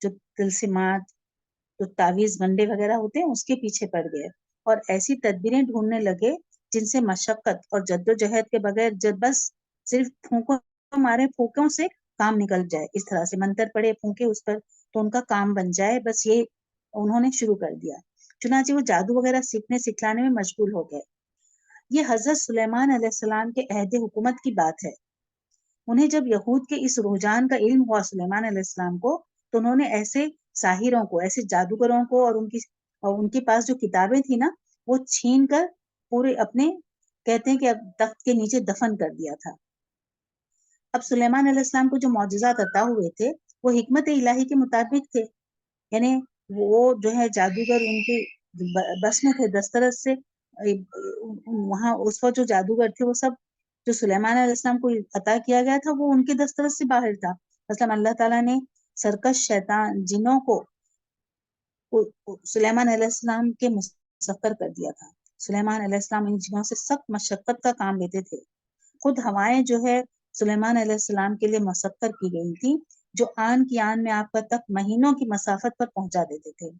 [SPEAKER 1] جو تلسمات، جو تعویذ گنڈے وغیرہ ہوتے ہیں اس کے پیچھے پڑ گئے، اور ایسی تدبیریں ڈھونڈنے لگے جن سے مشقت اور جد و جہد کے بغیر جب بس صرف پھونکوں سے کام نکل جائے، اس طرح سے منتر پڑے پھونکے اس پر تو ان کا کام بن جائے، بس یہ انہوں نے شروع کر دیا۔ چنانچہ وہ جادو وغیرہ سیکھنے سکھلانے میں مشغول ہو گئے۔ یہ حضرت سلیمان علیہ السلام کے عہد حکومت کی بات ہے۔ انہیں جب یہود کے اس رجحان کا علم ہوا سلیمان علیہ السلام کو، تو انہوں نے ایسے ساحروں کو، ایسے جادوگروں کو اور ان کے پاس جو کتابیں تھیں نا، وہ چھین کر پورے اپنے کہتے ہیں کہ اب تخت کے نیچے دفن کر دیا تھا۔ اب سلیمان علیہ السلام کو جو معجزات عطا ہوئے تھے وہ حکمت الہی کے مطابق تھے، یعنی وہ جو ہے جادوگر ان کے بس میں تھے، دسترس سے وہاں اس وقت جو جادوگر تھے وہ سب جو سلیمان علیہ السلام کو عطا کیا گیا تھا وہ ان کے دسترس سے باہر تھا. مثلا اللہ تعالیٰ نے سرکش شیطان جنوں کو سلیمان علیہ السلام کے مسخر کر دیا تھا. سلیمان علیہ السلام ان جنوں سے سخت مشقت کا کام لیتے تھے. خود ہوائیں جو ہے سلیمان علیہ السلام کے لیے مسخر کی گئی تھی، جو آن کی آن میں آپ تک مہینوں کی مسافت پر پہنچا دیتے تھے.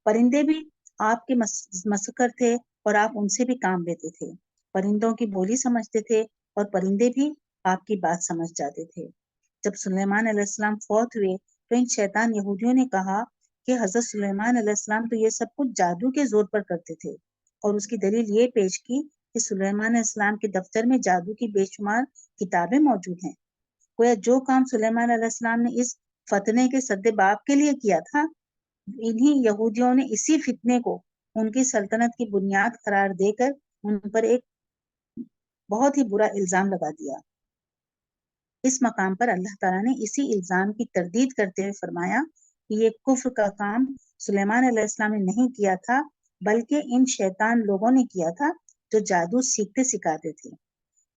[SPEAKER 1] پرندے بھی آپ کے مسخر تھے اور آپ ان سے بھی کام لیتے تھے. پرندوں کی بولی سمجھتے تھے اور پرندے بھی آپ کی بات سمجھ جاتے تھے. جب سلیمان علیہ السلام فوت ہوئے تو ان شیطان یہودیوں نے کہا کہ حضرت سلیمان علیہ السلام تو یہ سب کچھ جادو کے زور پر کرتے تھے، اور اس کی دلیل یہ پیش کی کہ سلیمان علیہ السلام کے دفتر میں جادو کی بے شمار کتابیں موجود ہیں. گویا جو کام سلیمان علیہ السلام نے اس فتنے کے سد باب کے لیے کیا تھا، انہی یہودیوں نے اسی فتنے کو ان کی سلطنت کی بنیاد قرار دے کر ان پر ایک بہت ہی برا الزام لگا دیا. اس مقام پر اللہ تعالیٰ نے اسی الزام کی تردید کرتے ہوئے فرمایا کہ یہ کفر کا کام سلیمان علیہ السلام نے نہیں کیا تھا، بلکہ ان شیطان لوگوں نے کیا تھا جو جادو سیکھتے سکھاتے تھے.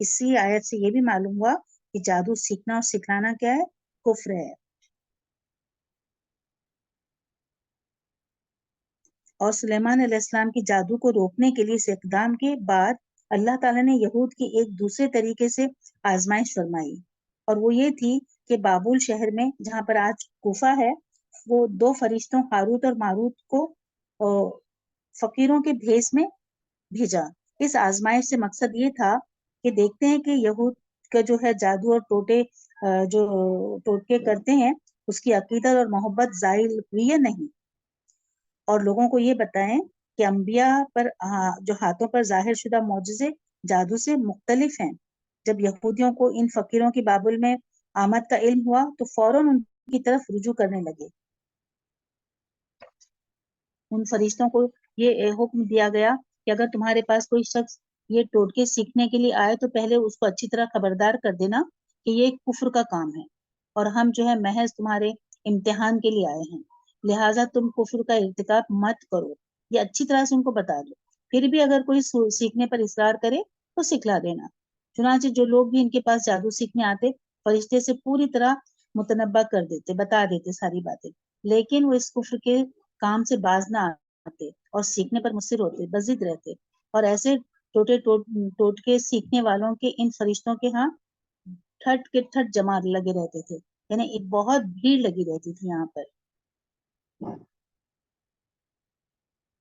[SPEAKER 1] اسی آیت سے یہ بھی معلوم ہوا کہ جادو سیکھنا اور سکھلانا کیا ہے؟ کفر ہے. اور سلیمان علیہ السلام کی جادو کو روکنے کے لیے اس اقدام کے بعد اللہ تعالیٰ نے یہود کی ایک دوسرے طریقے سے آزمائش فرمائی، اور وہ یہ تھی کہ بابل شہر میں جہاں پر آج کوفہ ہے، وہ 2 فرشتوں ہاروت اور ماروت کو فقیروں کے بھیس میں بھیجا. اس آزمائش سے مقصد یہ تھا کہ دیکھتے ہیں کہ یہود کا جو ہے جادو اور ٹوٹکے کرتے ہیں اس کی عقیدت اور محبت زائل ہوئی یا نہیں، اور لوگوں کو یہ بتائیں کہ انبیاء پر جو ہاتھوں پر ظاہر شدہ معجزے جادو سے مختلف ہیں. جب یہودیوں کو ان فقیروں کی بابل میں آمد کا علم ہوا تو فوراً ان کی طرف رجوع کرنے لگے. ان فرشتوں کو یہ حکم دیا گیا کہ اگر تمہارے پاس کوئی شخص یہ ٹوٹکے سیکھنے کے لیے آئے تو پہلے اس کو اچھی طرح خبردار کر دینا کہ یہ ایک کفر کا کام ہے اور ہم جو ہے محض تمہارے امتحان کے لیے آئے ہیں، لہٰذا تم کفر کا ارتکاب مت کرو. یہ اچھی طرح سے ان کو بتا دو. پھر بھی اگر کوئی سیکھنے پر اصرار کرے تو سکھلا دینا. چنانچہ جو لوگ بھی ان کے پاس جادو سیکھنے آتے فرشتے سے پوری طرح متنبع کر دیتے، بتا دیتے ساری باتیں، لیکن وہ اس کفر کے کام سے باز نہ آتے اور سیکھنے پر مصر ہوتے، بضد رہتے، اور ایسے ٹوٹکے سیکھنے والوں کے ان فرشتوں کے ہاں ٹھٹ کے ٹھٹ جمع لگے رہتے تھے، یعنی ایک بہت بھیڑ لگی رہتی تھی یہاں پر.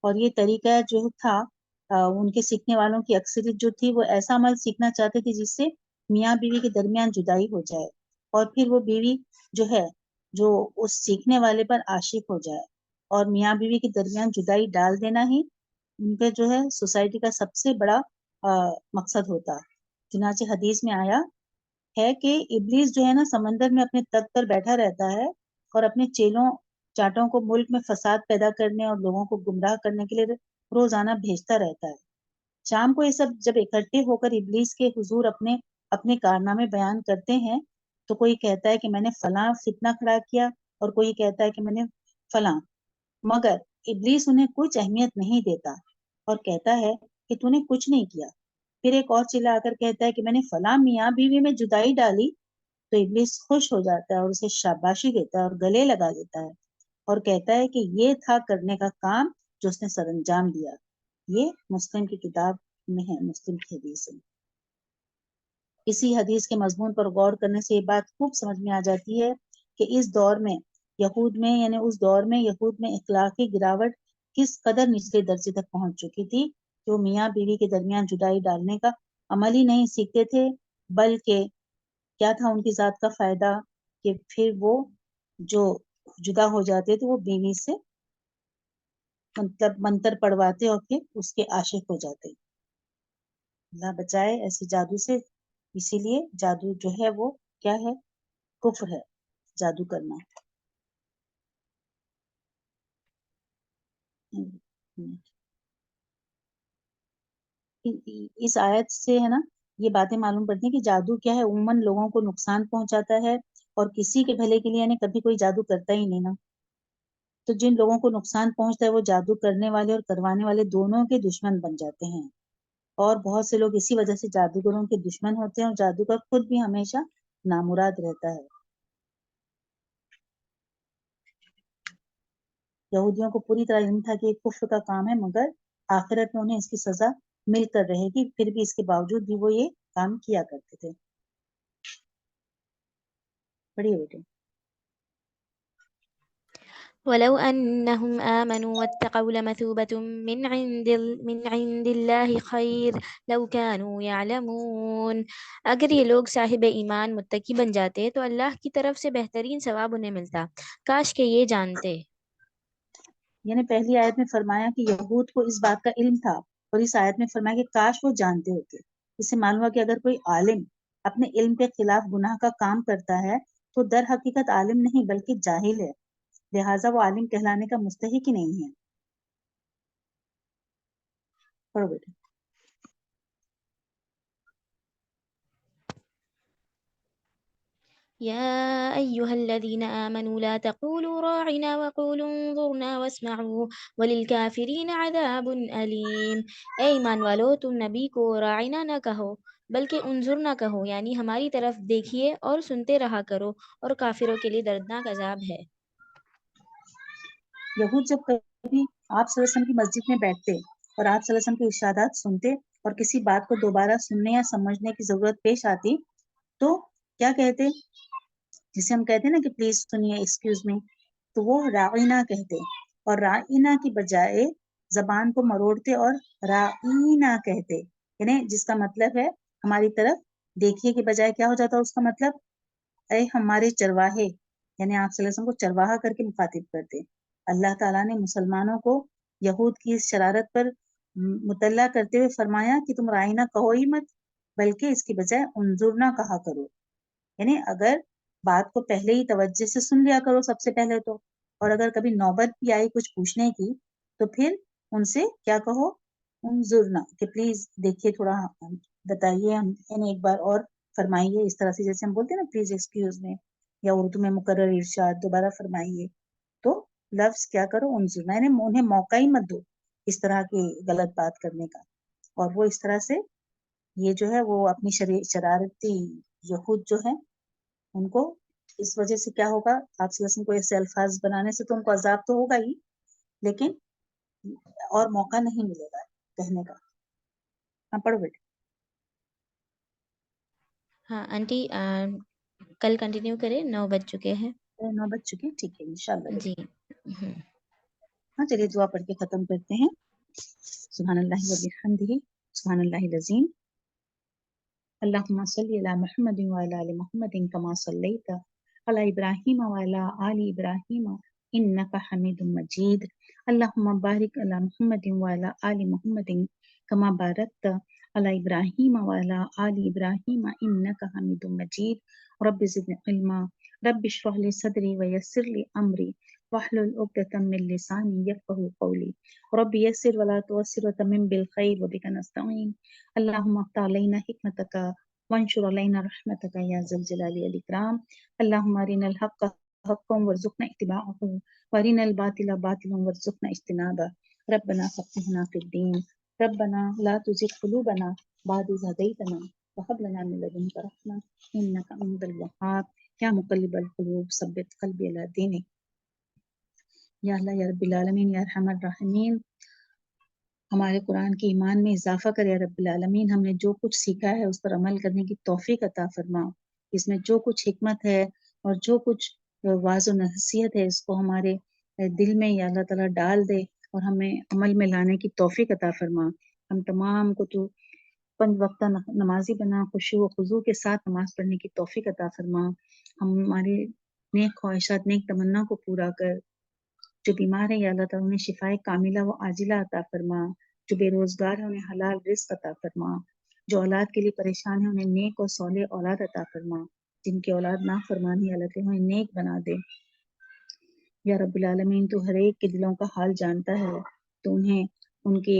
[SPEAKER 1] اور یہ طریقہ جو تھا ان کے سیکھنے والوں کی اکثریت جو تھی وہ ایسا عمل سیکھنا چاہتے تھے جس سے میاں بیوی کے درمیان جدائی ہو جائے، اور پھر وہ بیوی جو ہے جو اس سیکھنے والے پر عاشق ہو جائے، اور میاں بیوی کے درمیان جدائی ڈال دینا ہی ان کے جو ہے سوسائٹی کا سب سے بڑا مقصد ہوتا. چنانچہ حدیث میں آیا ہے کہ ابلیس جو ہے نا سمندر میں اپنے تخت پر بیٹھا رہتا ہے اور اپنے چیلوں چاٹوں کو ملک میں فساد پیدا کرنے اور لوگوں کو گمراہ کرنے کے لیے روزانہ بھیجتا رہتا ہے. شام کو یہ سب جب اکٹھے ہو کر ابلیس کے حضور اپنے اپنے کارنامے بیان کرتے ہیں تو کوئی کہتا ہے کہ میں نے فلاں فتنہ کھڑا کیا اور کوئی کہتا ہے کہ میں نے فلاں، مگر ابلیس انہیں کچھ اہمیت نہیں دیتا اور کہتا ہے کہ تو نے کچھ نہیں کیا. پھر ایک اور چلا آ کر کہتا ہے کہ میں نے فلاں میاں بیوی میں جدائی ڈالی، تو ابلیس خوش ہو جاتا ہے اور اسے شاباشی دیتا ہے اور گلے لگا دیتا ہے اور کہتا ہے کہ یہ تھا کرنے کا کام جو اس نے سر انجام دیا. یہ مسلم کی کتاب میں ہے، مسلم کی حدیث ہے. اسی حدیث کے مضمون پر غور کرنے سے یہ بات خوب سمجھ میں آ جاتی ہے کہ اس دور میں یہود میں یعنی اس دور میں یہود میں اخلاقی گراوٹ کس قدر نچلے درجے تک پہنچ چکی تھی، جو میاں بیوی کے درمیان جدائی ڈالنے کا عمل ہی نہیں سیکھتے تھے، بلکہ کیا تھا ان کی ذات کا فائدہ کہ پھر وہ جو جدا ہو جاتے تو وہ بیوی سے منتر پڑھواتے اور پھر اس کے عاشق ہو جاتے. اللہ بچائے ایسے جادو سے. اسی لیے جادو جو ہے وہ کیا ہے؟ کفر ہے جادو کرنا. اس آیت سے ہے نا یہ باتیں معلوم پڑتی ہیں کہ جادو کیا ہے، عموماً لوگوں کو نقصان پہنچاتا ہے اور کسی کے بھلے کے لیے یعنی کبھی کوئی جادو کرتا ہی نہیں نا. تو جن لوگوں کو نقصان پہنچتا ہے وہ جادو کرنے والے اور کروانے والے دونوں کے دشمن بن جاتے ہیں. اور بہت سے لوگ اسی وجہ سے جادوگروں کے دشمن ہوتے ہیں اور جادوگر خود بھی ہمیشہ نامراد رہتا ہے. یہودیوں کو پوری طرح علم تھا کہ یہ کفر کا کام ہے، مگر آخرت میں انہیں اس کی سزا مل کر رہے گی، پھر بھی اس کے باوجود بھی وہ یہ کام کیا کرتے تھے. پڑھیے بیٹے.
[SPEAKER 2] ولو أنهم آمنوا واتقوا لمثوبة من عند الله خير لو كانوا يعلمون. اگر یہ لوگ صاحب ایمان متقی بن جاتے تو اللہ کی طرف سے بہترین ثواب انہیں ملتا، کاش کہ یہ جانتے.
[SPEAKER 1] یعنی پہلی آیت میں فرمایا کہ یہود کو اس بات کا علم تھا، اور اس آیت میں فرمایا کہ کاش وہ جانتے ہوتے. اس سے معلوم ہوا کہ اگر کوئی عالم اپنے علم کے خلاف گناہ کا کام کرتا ہے تو در حقیقت عالم نہیں بلکہ جاہل ہے، لہٰذا وہ عالم کہلانے کا مستحق ہی نہیں ہے. پڑھو بیٹے.
[SPEAKER 2] يا أيها الذين آمنوا لا تقولوا راعنا وقولوا انظرنا واسمعوا وللكافرين عذاب أليم. اے ایمان والو، تم نبی کو راعنا نہ کہو بلکہ انظرنا کہو، یعنی ہماری طرف دیکھیے اور سنتے رہا کرو، اور کافروں کے لیے دردناک عذاب ہے.
[SPEAKER 1] یہود جب کبھی آپ صلی اللہ علیہ وسلم کی مسجد میں بیٹھتے اور آپ صلی اللہ علیہ وسلم کے ارشادات سنتے اور کسی بات کو دوبارہ سننے یا سمجھنے کی ضرورت پیش آتی تو کیا کہتے؟ جسے ہم کہتے ہیں نا کہ پلیز سنیے، ایکسکیوز می، تو وہ راعینا کہتے، اور راعینا کی بجائے زبان کو مروڑتے اور راعینا کہتے، یعنی جس کا مطلب ہے ہماری طرف دیکھیے کے بجائے کیا ہو جاتا اس کا مطلب اے ہمارے چرواہے، یعنی آپ صلی اللہ علیہ وسلم کو چرواہا کر کے مخاطب کرتے. اللہ تعالیٰ نے مسلمانوں کو یہود کی اس شرارت پر مطلع کرتے ہوئے فرمایا کہ تم رائنا کہو ہی مت، بلکہ اس کی بجائے انظرنا کہا کرو. یعنی اگر بات کو پہلے ہی توجہ سے سن لیا کرو سب سے پہلے تو، اور اگر کبھی نوبت بھی آئی کچھ پوچھنے کی تو پھر ان سے کیا کہو؟ انظرنا، کہ پلیز دیکھیے، تھوڑا بتائیے، ہم یعنی ایک بار اور فرمائیے. اس طرح سے جیسے ہم بولتے ہیں نا پلیز ایکسکیوز میں، یا اردو میں مقرر ارشاد دوبارہ فرمائیے، تو لفظ کیا کرو؟ انظرنا، یعنی انہیں موقع ہی مت دو اس طرح کی غلط بات کرنے کا. اور وہ اس طرح سے یہ جو ہے وہ اپنی شرارتی یہود جو ہے ان کو اس وجہ سے کیا ہوگا، آپ صلی اللہ علیہ وسلم کو ایسے الفاظ بنانے سے تو ان کو عذاب تو ہوگا ہی، لیکن اور موقع نہیں ملے گا کہنے کا. ہاں پڑھو بیٹے.
[SPEAKER 2] ہاں آنٹی، کل کنٹینیو کریں، 9 بج چکے ہیں.
[SPEAKER 1] 9 بج چکے، ٹھیک ہے انشاءاللہ بیٹے.
[SPEAKER 2] جی.
[SPEAKER 1] ہاں چلیے دعا پڑھ کے ختم کرتے ہیں. سبحان اللہ و بحمدہ، سبحان اللہ العظیم. اللہم صلی علی محمد وعلی آل محمد کما صلیت علی ابراہیم وعلی آل ابراہیم انک حمید مجید. اللہم بارک علی محمد وعلی آل محمد کما بارکت علی ابراہیم وعلی آل ابراہیم انک حمید مجید. رب زدنی علما، رب اشرح لی صدری ویسر لی امری واحلل عقدۃ من لسانی یفقهوا قولی. رب یسر ولا تعسر وتمم بالخیر وبک نستعین. اللہم افتح علینا حکمتک وانشر علینا رحمتک یا ذا الجلال والاکرام. اللہم ارنا الحق حقا وارزقنا اتباعہ وارنا الباطل باطلا وارزقنا اجتنابہ. ربنا فقہنا فی الدین، ربنا لا تزغ قلوبنا بعد اذ ہدیتنا وہب لنا من لدنک رحمہ انک انت الوہاب. یا مقلب القلوب ثبت قلبی علی دینک. یا اللہ یا رب العالمین یا ارحم الراحمین، ہمارے قرآن کے ایمان میں اضافہ کر یا رب العالمین. ہم نے جو کچھ سیکھا ہے اس پر عمل کرنے کی توفیق عطا فرما. اس میں جو کچھ حکمت ہے اور جو کچھ واعظ و نصیحت ہے اس کو ہمارے دل میں یا اللہ تعالیٰ ڈال دے اور ہمیں عمل میں لانے کی توفیق عطا فرما. ہم تمام کو تو 5 وقتہ نمازی بنا، خشوع و خضوع کے ساتھ نماز پڑھنے کی توفیق عطا فرما. ہمارے نیک خواہشات، نیک تمنا کو پورا کر. جو بیمار ہے یا اللہ تعالیٰ انہیں شفائے کاملہ و عاجلہ عطا فرما. جو بے روزگار ہے انہیں حلال رزق عطا فرما. جو اولاد کے لیے پریشان ہے انہیں نیک اور صالح اولاد عطا فرما. جن کی اولاد نافرمان ہے اللہ تعالیٰ انہیں نیک بنا دے. یا رب العالمین تو ہر ایک کے دلوں کا حال جانتا ہے، تو انہیں ان کے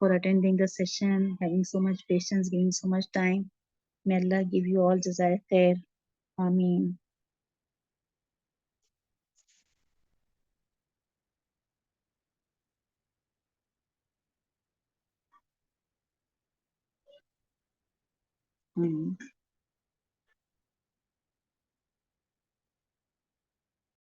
[SPEAKER 1] for attending the session, having so much patience, giving so much time. May Allah give you all jazair khair. Ameen. Ameen.